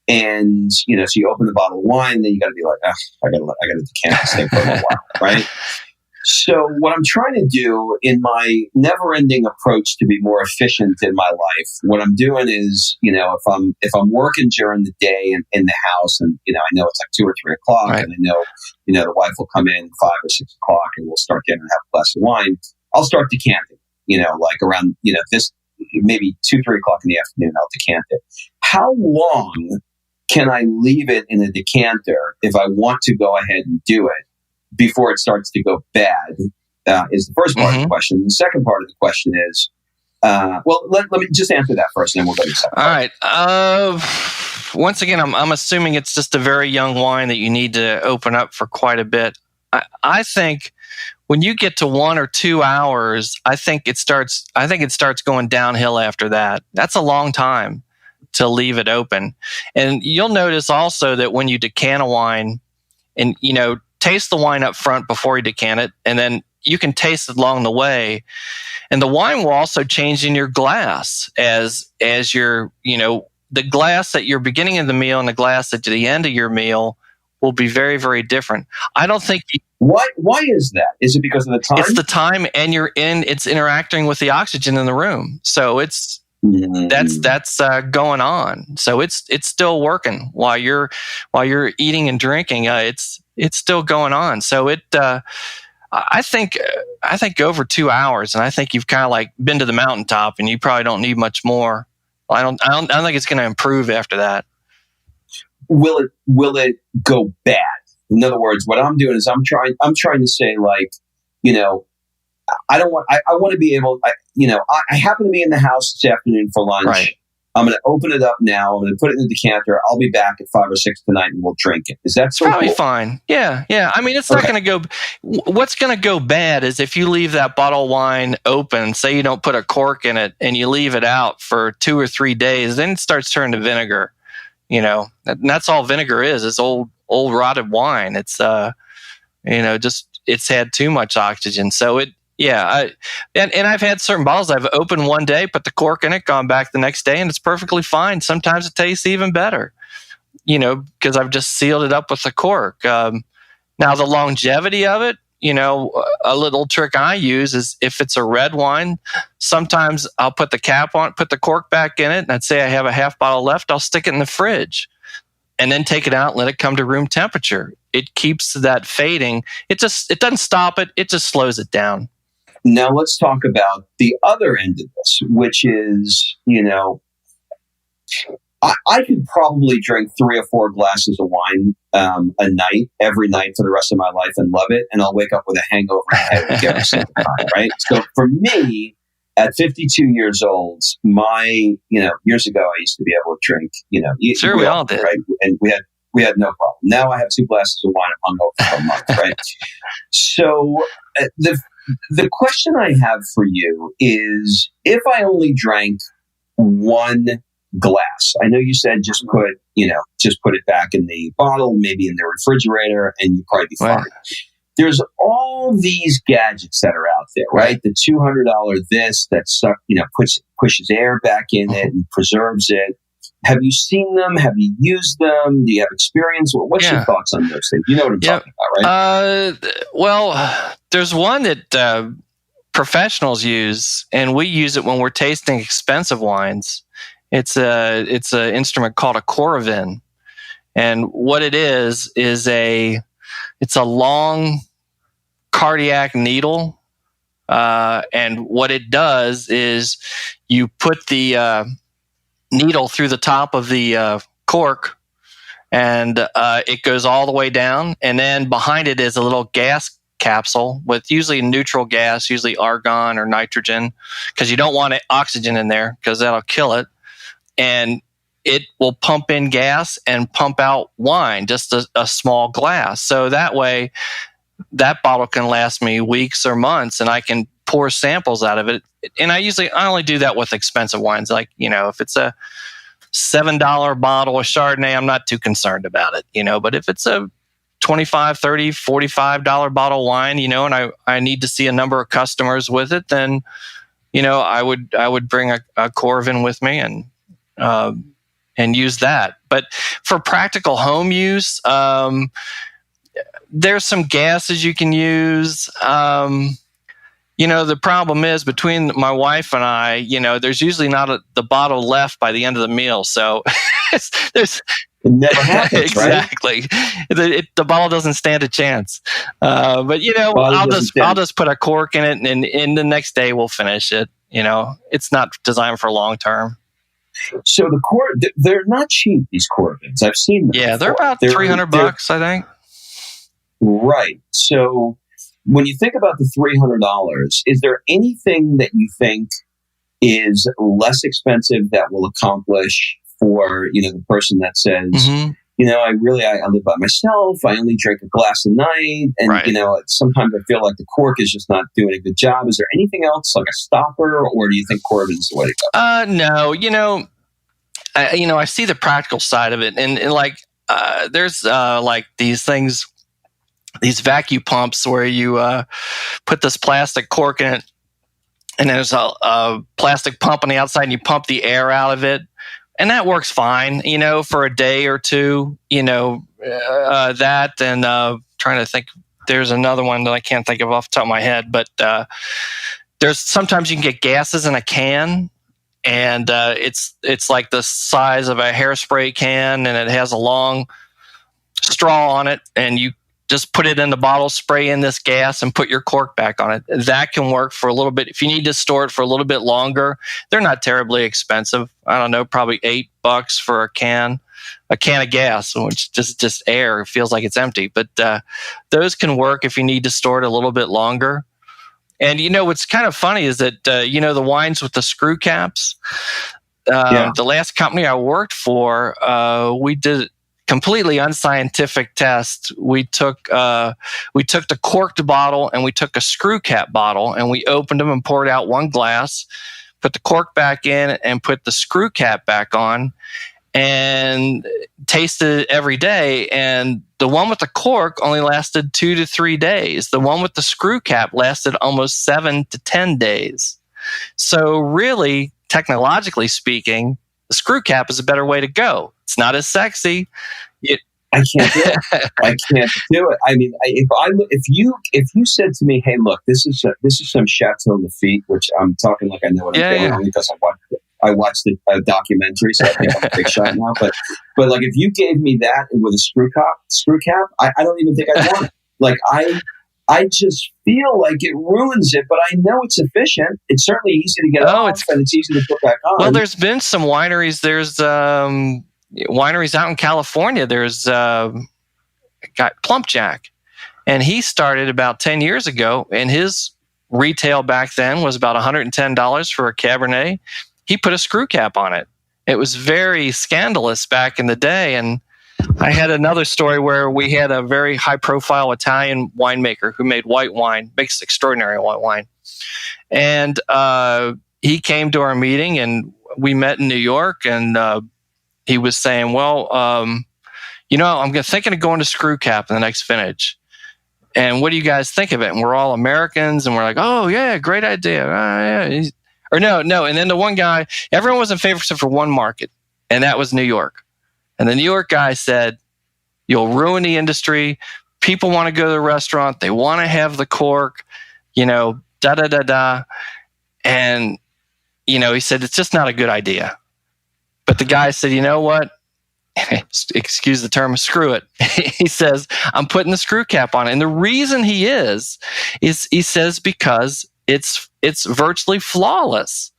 And, so you open the bottle of wine, then you got to be like, I got to decant this thing for a little while, right? So what I'm trying to do in my never-ending approach to be more efficient in my life, what I'm doing is, if I'm working during the day in the house, and I know it's like 2 or 3 o'clock, right, and I know, the wife will come in 5 or 6 o'clock, and we'll start getting to have a glass of wine. I'll start decanting, like around, this maybe 2, 3 o'clock in the afternoon. I'll decant it. How long can I leave it in a decanter if I want to go ahead and do it before it starts to go bad, is the first part of the question. The second part of the question is, let me just answer that first, and then we'll go to the second part. All right. Once again, I'm assuming it's just a very young wine that you need to open up for quite a bit. I think when you get to 1 or 2 hours, I think it starts going downhill after that. That's a long time to leave it open. And you'll notice also that when you decant a wine, and taste the wine up front before you decant it, and then you can taste it along the way. And the wine will also change in your glass as your, the glass at your beginning of the meal and the glass at the end of your meal will be very, very different. I don't think... Why is that? Is it because of the time? It's the time, and it's interacting with the oxygen in the room. So it's... That's going on. So it's still working while you're eating and drinking. It's still going on. So I think over 2 hours, and I think you've kind of like been to the mountaintop, and you probably don't need much more. I don't think it's going to improve after that. Will it go bad? In other words, what I'm doing is I'm trying to say, like, I want to be able, I happen to be in the house this afternoon for lunch. Right. I'm going to open it up now. I'm going to put it in the decanter. I'll be back at 5 or 6 tonight, and we'll drink it. Is that so probably cool? Fine? Yeah. I mean, it's not going to go. What's going to go bad is if you leave that bottle of wine open. Say you don't put a cork in it, and you leave it out for 2 or 3 days, then it starts turning to vinegar. And that's all vinegar is. It's old rotted wine. It's it's had too much oxygen. So it. Yeah, and I've had certain bottles I've opened one day, put the cork in it, gone back the next day, and it's perfectly fine. Sometimes it tastes even better, because I've just sealed it up with the cork. Now, the longevity of it, a little trick I use is if it's a red wine, sometimes I'll put the cap on, put the cork back in it, and I'd say I have a half bottle left, I'll stick it in the fridge and then take it out and let it come to room temperature. It keeps that fading. It doesn't stop it. It just slows it down. Now let's talk about the other end of this, which is, I could probably drink 3 or 4 glasses of wine a night, every night for the rest of my life, and love it. And I'll wake up with a hangover and headache every single time, right? So for me, at 52 years old, years ago, I used to be able to drink, sure, we all did, right? And we had no problem. Now I have 2 glasses of wine. I'm hungover for a month, right? So the question I have for you is, if I only drank 1 glass, I know you said just put it back in the bottle, maybe in the refrigerator, and you'd probably be fine. Right. There's all these gadgets that are out there, right? The $200 this that pushes air back in it and preserves it. have you seen them? Have you used them? Do you have experience? What's your thoughts on those things? You know what I'm talking about, right? Well, there's one that professionals use, and we use it when we're tasting expensive wines. It's an instrument called a Coravin, and what it is it's a long cardiac needle, and what it does is you put the needle through the top of the cork, and it goes all the way down, and then behind it is a little gas capsule with usually neutral gas, usually argon or nitrogen, because you don't want oxygen in there because that'll kill it. And it will pump in gas and pump out wine, just a small glass. So that way, that bottle can last me weeks or months, and I can pour samples out of it. And I only do that with expensive wines. Like, if it's a $7 bottle of Chardonnay, I'm not too concerned about it, but if it's a $25, $30, $45 bottle wine, and I need to see a number of customers with it, then, I would bring a Coravin with me and use that. But for practical home use, there's some gases you can use. The problem is between my wife and I, there's usually not the bottle left by the end of the meal. So there's it never happens, exactly. Right? The bottle doesn't stand a chance. But I'll just put a cork in it, and in the next day we'll finish it. It's not designed for long term. So they're not cheap, these Coravins. I've seen them. Yeah, they're about $300, I think. Right. So when you think about the $300, is there anything that you think is less expensive that will accomplish for, the person that says, I live by myself. I only drink a glass a night. And, right. Sometimes I feel like the cork is just not doing a good job. Is there anything else like a stopper, or do you think Coravin's the way to go? No, I see the practical side of it. And there's like these things, these vacuum pumps where you put this plastic cork in it, and there's a plastic pump on the outside, and you pump the air out of it. And that works fine, for a day or two, that. And trying to think, there's another one that I can't think of off the top of my head. But there's sometimes you can get gases in a can, and it's like the size of a hairspray can, and it has a long straw on it, and you just put it in the bottle, spray in this gas, and put your cork back on it. That can work for a little bit. If you need to store it for a little bit longer, they're not terribly expensive. I don't know, probably $8 for a can of gas, which just air. It feels like it's empty. But those can work if you need to store it a little bit longer. And what's kind of funny is that the wines with the screw caps. The last company I worked for, we did completely unscientific test. We took the corked bottle, and we took a screw cap bottle, and we opened them and poured out one glass, put the cork back in, and put the screw cap back on, and tasted it every day. And the one with the cork only lasted 2 to 3 days. The one with the screw cap lasted almost 7 to 10 days. So really, technologically speaking, the screw cap is a better way to go. It's not as sexy. I can't do it. I can't do it. I mean, if you said to me, "Hey, look, this is some Chateau Lafite," which I'm talking like I know what I'm doing, only because I watched the documentary, so I think I'm a big shot now. But like, if you gave me that with a screw cap, I don't even think I'd want it. Like I just feel like it ruins it, but I know it's efficient. It's certainly easy to get off, and it's easy to put back on. Well, there's been some wineries. There's wineries out in California. There's got Plumpjack, and he started about 10 years ago, and his retail back then was about $110 for a Cabernet. He put a screw cap on it. It was very scandalous back in the day, and I had another story where we had a very high-profile Italian winemaker who made white wine, makes extraordinary white wine. And he came to our meeting, and we met in New York, and he was saying, well, I'm thinking of going to Screwcap in the next vintage. And what do you guys think of it? And we're all Americans, and we're like, oh, yeah, great idea. Yeah. No. And then the one guy, everyone was in favor except for one market. And that was New York. And the New York guy said, you'll ruin the industry. People want to go to the restaurant. They want to have the cork, da-da-da-da. And, he said, it's just not a good idea. But the guy said, you know what? Excuse the term, screw it. He says, I'm putting the screw cap on. And the reason he is he says, because it's virtually flawless.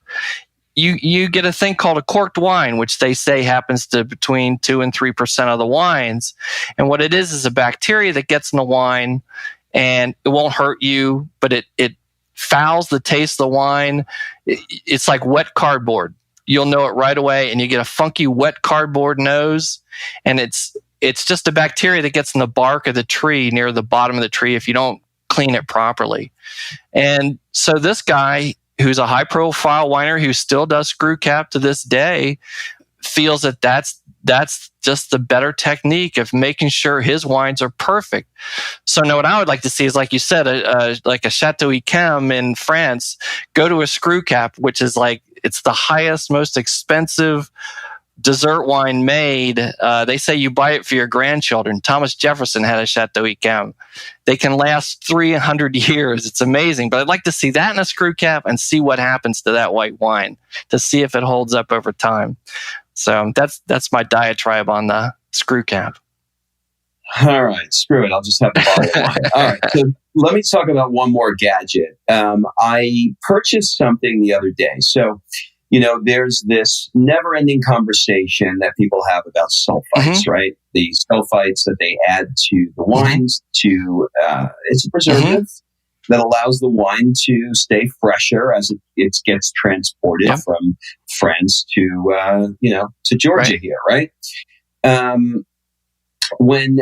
You get a thing called a corked wine, which they say happens to between 2 and 3% of the wines. And what it is a bacteria that gets in the wine, and it won't hurt you, but it fouls the taste of the wine. It's like wet cardboard. You'll know it right away, and you get a funky wet cardboard nose. And it's just a bacteria that gets in the bark of the tree near the bottom of the tree if you don't clean it properly. And so this guy, who's a high-profile winery who still does screw cap to this day, feels that that's just the better technique of making sure his wines are perfect. So now what I would like to see is, like you said, like a Chateau Yquem in France, go to a screw cap, which is like, it's the highest, most expensive dessert wine made. They say you buy it for your grandchildren. Thomas Jefferson had a Chateau Yquem. They can last 300 years. It's amazing. But I'd like to see that in a screw cap and see what happens to that white wine, to see if it holds up over time. So that's my diatribe on the screw cap. All right, screw it. I'll just have to borrow one. All right, so let me talk about one more gadget. I purchased something the other day. So, there's this never-ending conversation that people have about sulfites, right? The sulfites that they add to the wines it's a preservative that allows the wine to stay fresher as it gets transported from France to Georgia here, right? When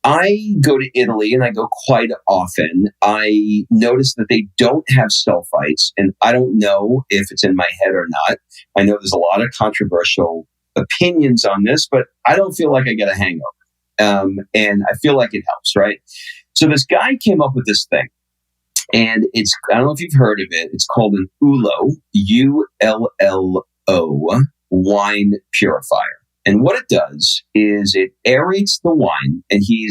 I go to Italy, and I go quite often, I notice that they don't have sulfites, and I don't know if it's in my head or not. I know there's a lot of controversial opinions on this, but I don't feel like I get a hangover. And I feel like it helps, right? So this guy came up with this thing, and I don't know if you've heard of it. It's called an ULO, ULLO, wine purifier. And what it does is it aerates the wine. And he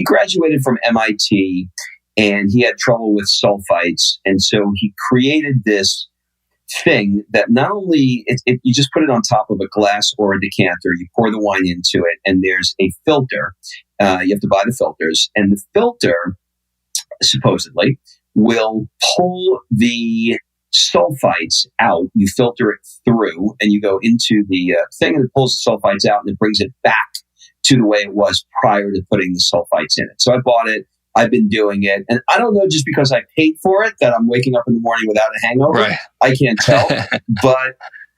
graduated from MIT, and he had trouble with sulfites. And so he created this thing that not only you just put it on top of a glass or a decanter, you pour the wine into it, and there's a filter. You have to buy the filters, and the filter supposedly will pull the sulfites out. You filter it through, and you go into the thing, and it pulls the sulfites out, and it brings it back to the way it was prior to putting the sulfites in it. So I bought it. I've been doing it, and I don't know, just because I paid for it, that I'm waking up in the morning without a hangover. Right. I can't tell, but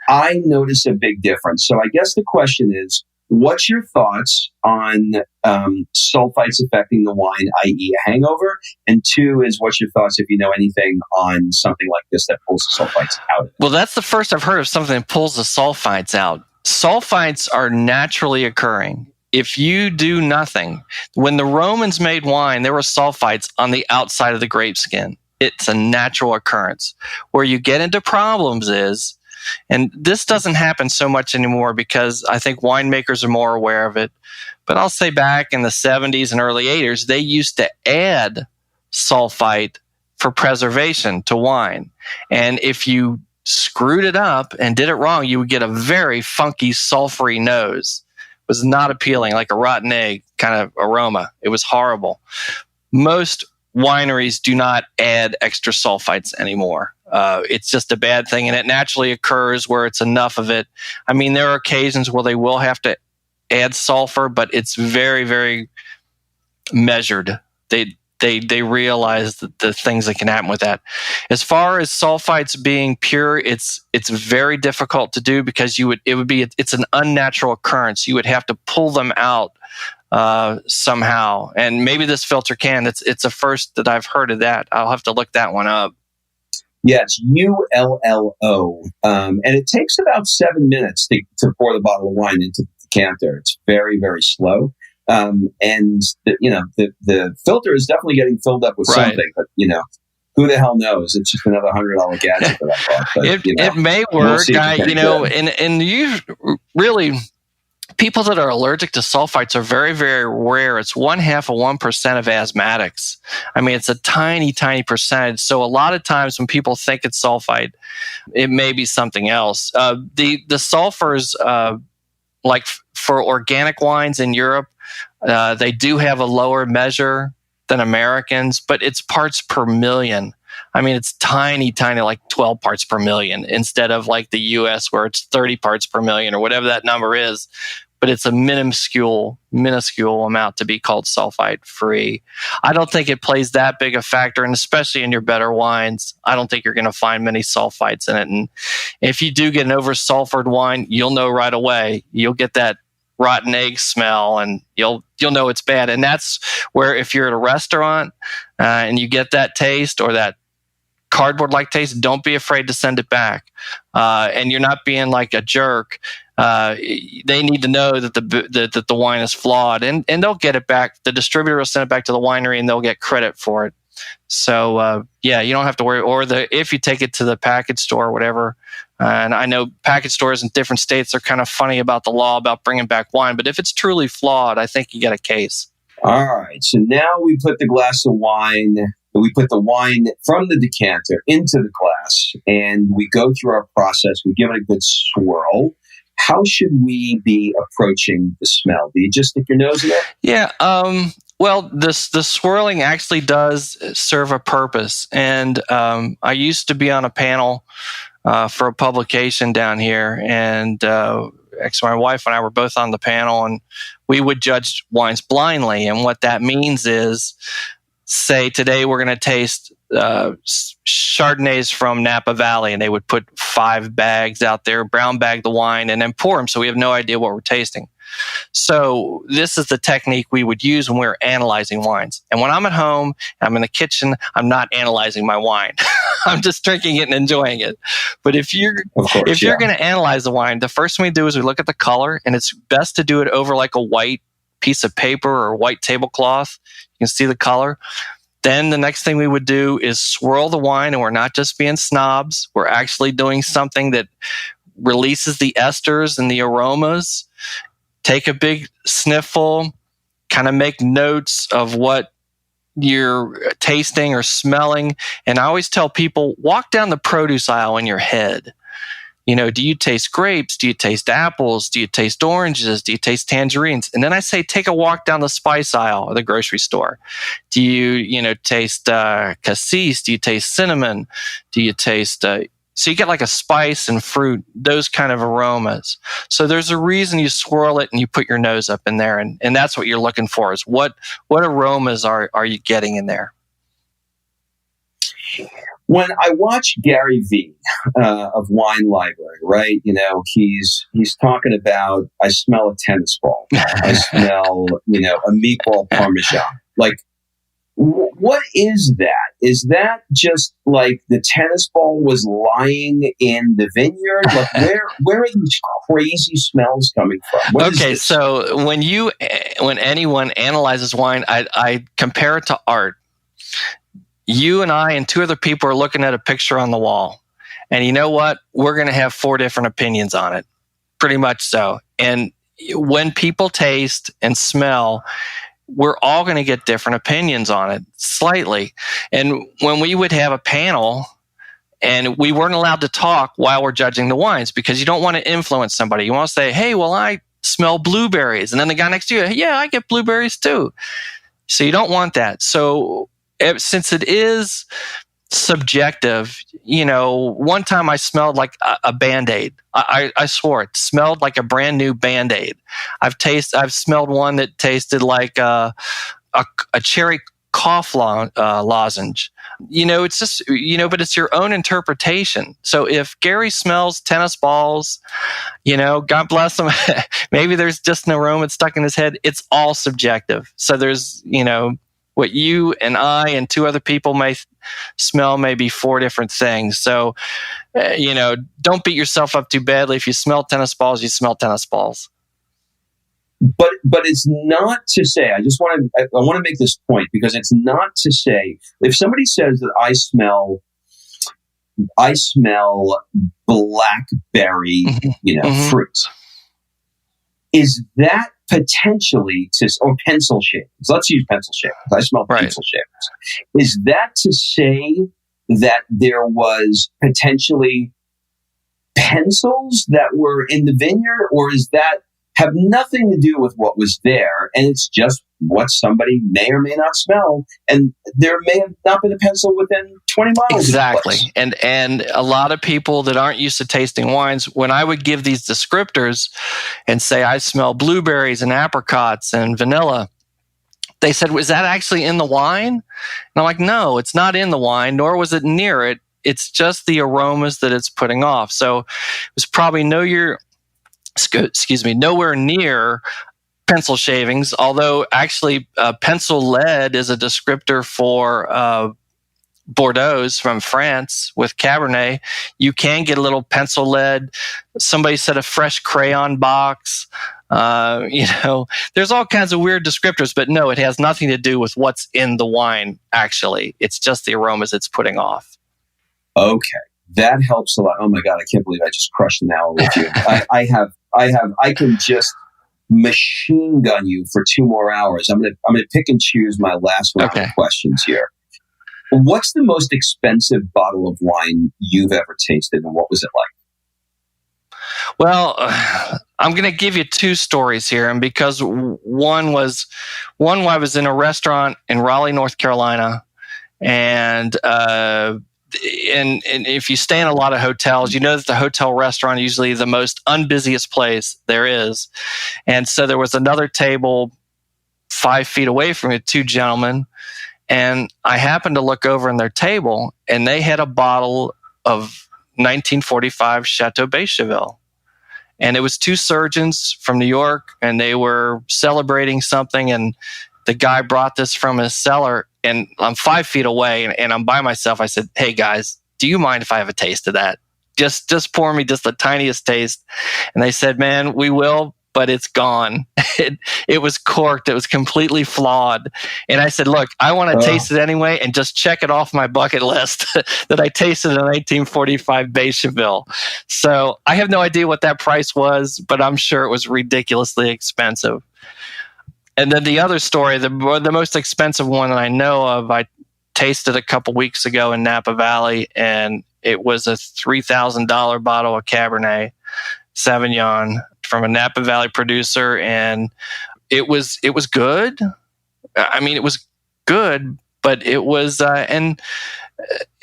I notice a big difference. So I guess the question is, what's your thoughts on sulfites affecting the wine, i.e. a hangover? And two is, what's your thoughts, if you know anything, on something like this that pulls the sulfites out of it? Well, that's the first I've heard of something that pulls the sulfites out. Sulfites are naturally occurring. If you do nothing, when the Romans made wine, there were sulfites on the outside of the grape skin. It's a natural occurrence. Where you get into problems is, and this doesn't happen so much anymore because I think winemakers are more aware of it. But I'll say back in the 70s and early 80s, they used to add sulfite for preservation to wine. And if you screwed it up and did it wrong, you would get a very funky, sulfury nose. It was not appealing, like a rotten egg kind of aroma. It was horrible. Most wineries do not add extra sulfites anymore. It's just a bad thing, and it naturally occurs where it's enough of it. I mean, there are occasions where they will have to add sulfur, but it's very, very measured. They realize the things that can happen with that. As far as sulfites being pure, it's very difficult to do because it's an unnatural occurrence. You would have to pull them out somehow, and maybe this filter can. It's a first that I've heard of that. I'll have to look that one up. Yeah, it's ULLO, and it takes about 7 minutes to pour the bottle of wine into the decanter. It's very, very slow. And the filter is definitely getting filled up with something, but who the hell knows? It's just another $100 gadget that I bought. But, it may work. really, people that are allergic to sulfites are very, very rare. It's 0.5% of asthmatics. I mean, it's a tiny, tiny percentage. So a lot of times when people think it's sulfite, it may be something else. The sulfurs, like for organic wines in Europe, they do have a lower measure than Americans, but it's parts per million. I mean, it's tiny, tiny, like 12 parts per million instead of like the US where it's 30 parts per million or whatever that number is. But it's a minuscule amount to be called sulfite free. I don't think it plays that big a factor, and especially in your better wines, I don't think you're going to find many sulfites in it. And if you do get an over-sulfured wine, you'll know right away. You'll get that rotten egg smell, and you'll know it's bad. And that's where if you're at a restaurant and you get that taste or that cardboard-like taste, don't be afraid to send it back. And you're not being like a jerk. They need to know that the wine is flawed, and they'll get it back. The distributor will send it back to the winery, and they'll get credit for it. So you don't have to worry. Or if you take it to the package store or whatever, and I know package stores in different states are kind of funny about the law about bringing back wine, but if it's truly flawed, I think you get a case. All right. So now we put the glass of wine. We put the wine from the decanter into the glass, and we go through our process. We give it a good swirl. How should we be approaching the smell? Do you just stick your nose in it? Yeah. Well, the swirling actually does serve a purpose. And I used to be on a panel for a publication down here. And actually, my wife and I were both on the panel, and we would judge wines blindly. And what that means is, say today we're going to taste Chardonnays from Napa Valley, and they would put 5 bags out there, brown bag the wine, and then pour them, so we have no idea what we're tasting. So this is the technique we would use when we're analyzing wines. And when I'm at home, I'm in the kitchen, I'm not analyzing my wine. I'm just drinking it and enjoying it. But if you're going to analyze the wine, the first thing we do is we look at the color, and it's best to do it over like a white piece of paper or white tablecloth. You can see the color. Then the next thing we would do is swirl the wine, and we're not just being snobs. We're actually doing something that releases the esters and the aromas. Take a big sniffle, kind of make notes of what you're tasting or smelling. And I always tell people, walk down the produce aisle in your head. You know, do you taste grapes? Do you taste apples? Do you taste oranges? Do you taste tangerines? And then I say, take a walk down the spice aisle of the grocery store. Do you taste cassis? Do you taste cinnamon? Do you taste... So you get like a spice and fruit, those kind of aromas. So there's a reason you swirl it and you put your nose up in there. And that's what you're looking for, is what aromas are you getting in there? When I watch Gary V of Wine Library, right? You know, he's talking about, I smell a tennis ball. I smell, a meatball parmesan. Like, what is that? Is that just like the tennis ball was lying in the vineyard? Like, where are these crazy smells coming from? Okay, so when anyone analyzes wine, I compare it to art. You and I and 2 other people are looking at a picture on the wall. And you know what? We're going to have 4 different opinions on it. Pretty much so. And when people taste and smell, we're all going to get different opinions on it, slightly. And when we would have a panel, and we weren't allowed to talk while we're judging the wines, because you don't want to influence somebody. You want to say, hey, well, I smell blueberries. And then the guy next to you, yeah, I get blueberries too. So you don't want that. So since it is subjective, one time I smelled like a Band-Aid. I swore it smelled like a brand new Band-Aid. I've smelled one that tasted like a cherry cough lozenge. It's just, but it's your own interpretation. So if Gary smells tennis balls, God bless him. Maybe there's just an aroma stuck in his head. It's all subjective. So there's, what you and I and 2 other people may smell may be 4 different things. So, don't beat yourself up too badly. If you smell tennis balls, you smell tennis balls. But it's not to say, I want to make this point, because it's not to say, if somebody says that I smell blackberry, fruit. Is that potentially or pencil shavings? Let's use pencil shavings. I smell pencil shavings. Is that to say that there was potentially pencils that were in the vineyard, or is that have nothing to do with what was there, and it's just what somebody may or may not smell, and there may have not been a pencil within 20 miles. Exactly. And a lot of people that aren't used to tasting wines, when I would give these descriptors and say I smell blueberries and apricots and vanilla, they said, was that actually in the wine? And I'm like, no, it's not in the wine, nor was it near it. It's just the aromas that it's putting off. So it was probably nowhere near pencil shavings, although actually pencil lead is a descriptor for Bordeaux from France with Cabernet. You can get a little pencil lead. Somebody said a fresh crayon box. There's all kinds of weird descriptors, but no, it has nothing to do with what's in the wine, actually. It's just the aromas it's putting off. Okay. That helps a lot. Oh my God, I can't believe I just crushed an hour with you. I can just machine gun you for 2 more hours. I'm gonna pick and choose my last round of questions here. What's the most expensive bottle of wine you've ever tasted, and what was it like? Well, I'm going to give you 2 stories here, and because one I was in a restaurant in Raleigh, North Carolina, and if you stay in a lot of hotels, you know that the hotel restaurant is usually the most unbusiest place there is. And so there was another table 5 feet away from it, 2 gentlemen, and I happened to look over in their table, and they had a bottle of 1945 Chateau Bécheville. And it was 2 surgeons from New York, and they were celebrating something, and the guy brought this from his cellar, and I'm 5 feet away, and I'm by myself. I said, hey, guys, do you mind if I have a taste of that? Just pour me just the tiniest taste. And they said, man, we will, but it's gone. It was corked. It was completely flawed. And I said, look, I want to taste it anyway and just check it off my bucket list that I tasted a 1945 Bécheville. So I have no idea what that price was, but I'm sure it was ridiculously expensive. And then the other story, the most expensive one that I know of, I tasted a couple weeks ago in Napa Valley, and it was a $3,000 bottle of Cabernet Sauvignon from a Napa Valley producer, and it was good. I mean, it was good, but it was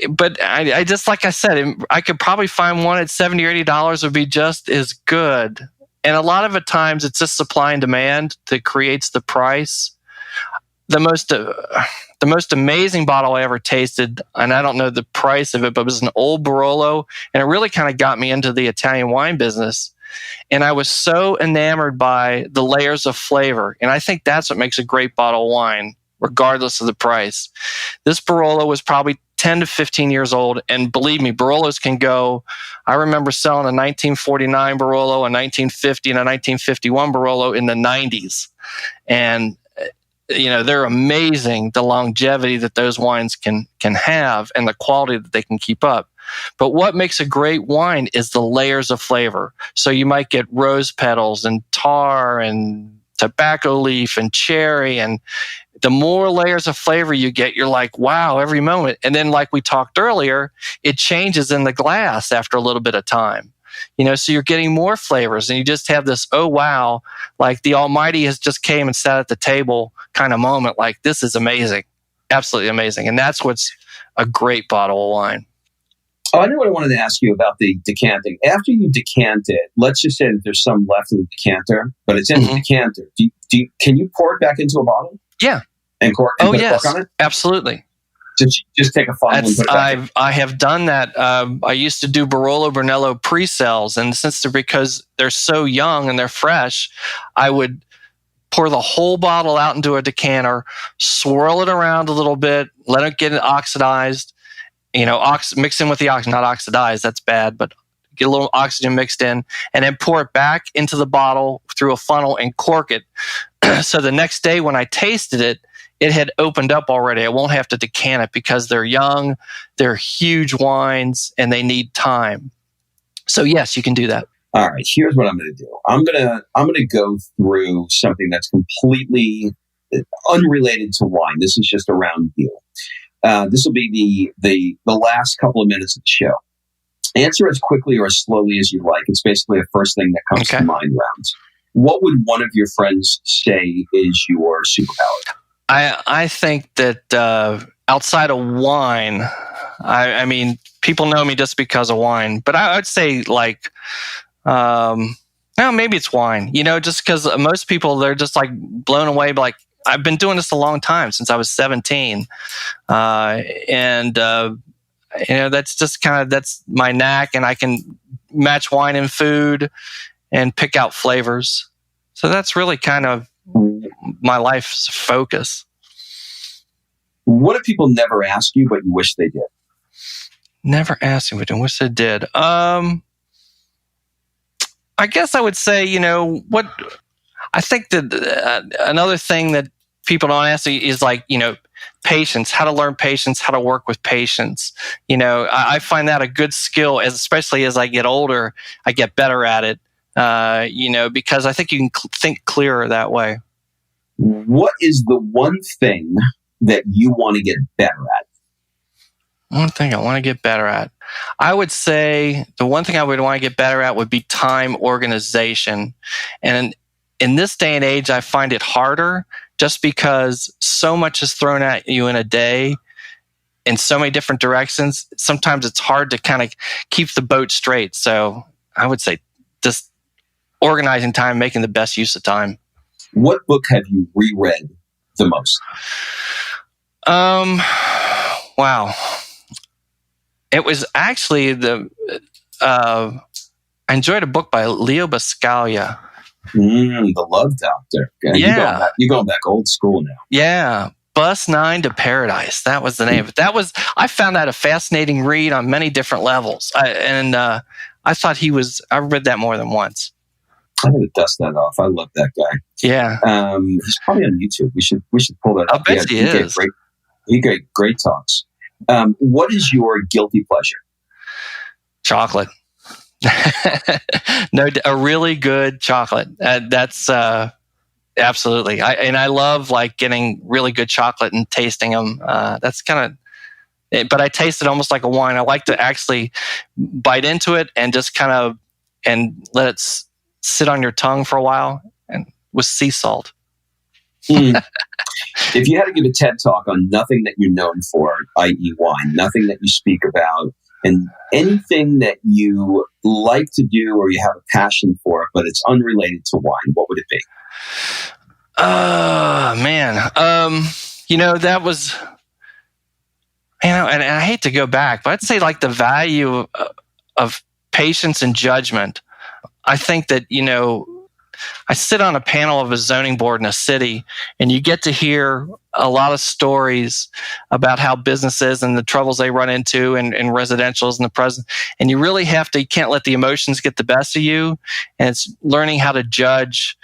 but I just, like I said, I could probably find one at $70 or $80 would be just as good. And a lot of the times it's just supply and demand that creates the price. The most amazing bottle I ever tasted, and I don't know the price of it, but it was an old Barolo, and it really kind of got me into the Italian wine business. And I was so enamored by the layers of flavor. And I think that's what makes a great bottle of wine, regardless of the price. This Barolo was probably 10 to 15 years old. And believe me, Barolos can go. I remember selling a 1949 Barolo, a 1950, and a 1951 Barolo in the 90s. And they're amazing, the longevity that those wines can have and the quality that they can keep up. But what makes a great wine is the layers of flavor. So you might get rose petals and tar and tobacco leaf and cherry, and the more layers of flavor you get, you're like, wow, every moment. And then, like we talked earlier, it changes in the glass after a little bit of time. So you're getting more flavors, and you just have this, oh, wow, like the Almighty has just came and sat at the table kind of moment. Like, this is amazing, absolutely amazing. And that's what's a great bottle of wine. Oh, I know what I wanted to ask you about the decanting. After you decant it, let's just say that there's some left in the decanter, but it's in the decanter. Can you pour it back into a bottle? Yeah. And cork and put a cork on it? Absolutely. Just take a funnel and put it back in. I have done that. I used to do Barolo Brunello pre-sales, and because they're so young and they're fresh, I would pour the whole bottle out into a decanter, swirl it around a little bit, let it get oxidized. Mix in with the oxygen, not oxidized, that's bad, but get a little oxygen mixed in, and then pour it back into the bottle through a funnel and cork it. So the next day when I tasted it, it had opened up already. I won't have to decant it because they're young, they're huge wines, and they need time. So yes, you can do that. All right, here's what I'm going to do. I'm going to go through something that's completely unrelated to wine. This is just around you. This will be the last couple of minutes of the show. Answer as quickly or as slowly as you like. It's basically the first thing that comes to mind rounds. What would one of your friends say is your superpower? I think that outside of wine, I mean, people know me just because of wine, but I would say like, no, maybe it's wine. Just because most people, they're just like blown away by like, I've been doing this a long time, since I was 17. That's just that's my knack, and I can match wine and food and pick out flavors. So that's really kind of my life's focus. What do people never ask you, but you wish they did? Never asked me, but I wish they did. I guess I would say, what I think that another thing that people don't ask me is like, patience, how to learn patience, how to work with patience. I find that a good skill, especially as I get older, I get better at it, because I think you can think clearer that way. What is the one thing that you want to get better at? One thing I want to get better at. I would say the one thing I would want to get better at would be time organization. And in this day and age, I find it harder just because so much is thrown at you in a day in so many different directions. Sometimes it's hard to kind of keep the boat straight. So I would say just organizing time, making the best use of time. What book have you reread the most? Wow. It was actually I enjoyed a book by Leo Buscaglia. The Love Doctor. Yeah. You're going back old school now. Yeah. Bus 9 to Paradise. That was the name of it. I found that a fascinating read on many different levels. I thought I read that more than once. I had to dust that off. I love that guy. Yeah. He's probably on YouTube. We should pull that up. I bet he is. He gave great talks. What is your guilty pleasure? Chocolate. No, a really good chocolate. That's absolutely. I love like getting really good chocolate and tasting them. That's kind of, but I taste it almost like a wine. I like to actually bite into it and just kind of and let it sit on your tongue for a while, and with sea salt. If you had to give a TED talk on nothing that you're known for, i.e. wine, nothing that you speak about, and anything that you like to do or you have a passion for, but it's unrelated to wine, what would it be? Man. That was, and I hate to go back, but I'd say like the value of patience and judgment. I think that, I sit on a panel of a zoning board in a city, and you get to hear a lot of stories about how businesses and the troubles they run into and residentials in the present. And you really you can't let the emotions get the best of you. And it's learning how to judge,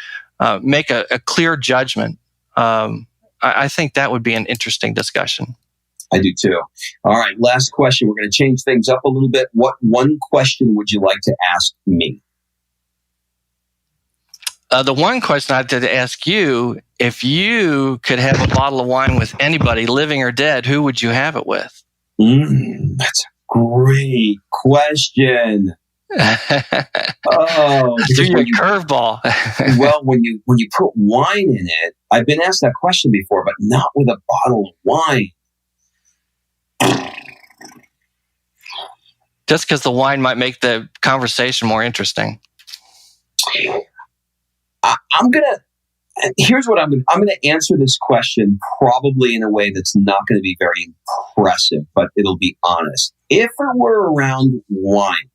make a clear judgment. I think that would be an interesting discussion. I do too. All right, last question. We're going to change things up a little bit. What one question would you like to ask me? The one question I'd like to ask you, if you could have a bottle of wine with anybody, living or dead, who would you have it with? That's a great question. Oh, threw you a curveball. Well, when you put wine in it, I've been asked that question before, but not with a bottle of wine. Just because the wine might make the conversation more interesting. Here's what I'm gonna answer this question probably in a way that's not going to be very impressive, but it'll be honest. If it were around wine,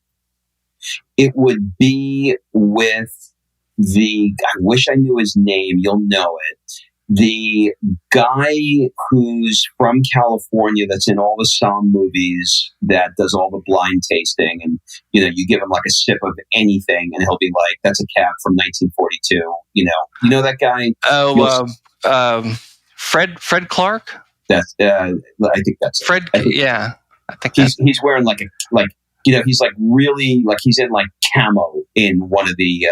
it would be with I wish I knew his name. You'll know it. The guy who's from California that's in all the Somm movies that does all the blind tasting, and you give him like a sip of anything and he'll be like, that's a cab from 1942. You know that guy? Fred Clark? That's I think that's Fred. it. Yeah. I think he's wearing like he's like really like he's in like camo in one of the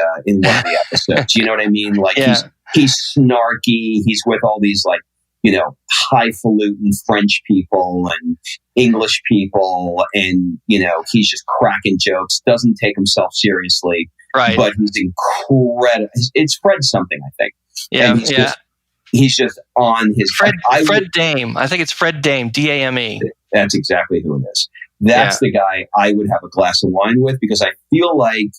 episodes. You know what I mean? Like he's snarky. He's with all these like, highfalutin French people and English people, and he's just cracking jokes. Doesn't take himself seriously, right? But he's incredible. It's Fred something, I think. Yeah, he's just on his Fred Dame. I think it's Fred Dame, Dame. That's exactly who it is. That's the guy I would have a glass of wine with, because I feel like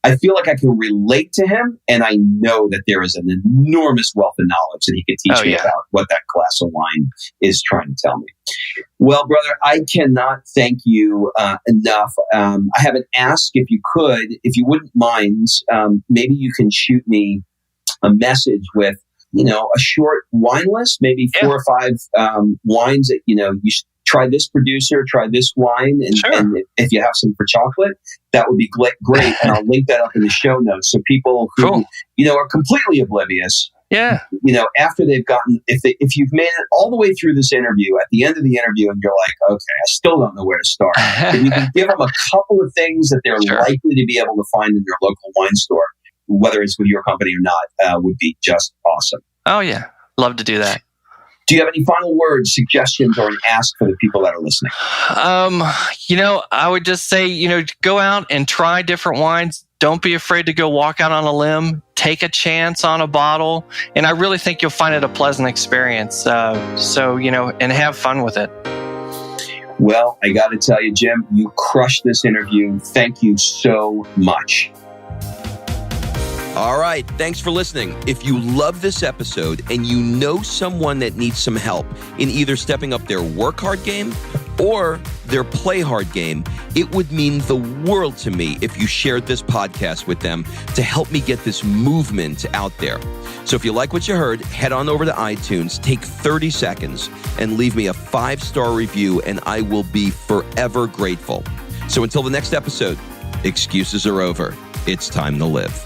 I can relate to him, and I know that there is an enormous wealth of knowledge that he could teach me about what that glass of wine is trying to tell me. Well, brother, I cannot thank you enough. I haven't asked if you wouldn't mind, maybe you can shoot me a message with, a short wine list, maybe 4 or 5 wines that, you should try this producer, try this wine, and if you have some for chocolate, that would be great. And I'll link that up in the show notes, so people who are completely oblivious. Yeah. After they've gotten, if you've made it all the way through this interview, at the end of the interview, and you're like, okay, I still don't know where to start. If you can give them a couple of things that they're likely to be able to find in their local wine store, whether it's with your company or not, would be just awesome. Oh yeah, love to do that. Do you have any final words, suggestions, or an ask for the people that are listening? I would just say, go out and try different wines. Don't be afraid to go walk out on a limb. Take a chance on a bottle. And I really think you'll find it a pleasant experience. And have fun with it. Well, I got to tell you, Jim, you crushed this interview. Thank you so much. All right, thanks for listening. If you love this episode and you know someone that needs some help in either stepping up their work hard game or their play hard game, it would mean the world to me if you shared this podcast with them to help me get this movement out there. So if you like what you heard, head on over to iTunes, take 30 seconds, and leave me a 5-star review, and I will be forever grateful. So until the next episode, excuses are over. It's time to live.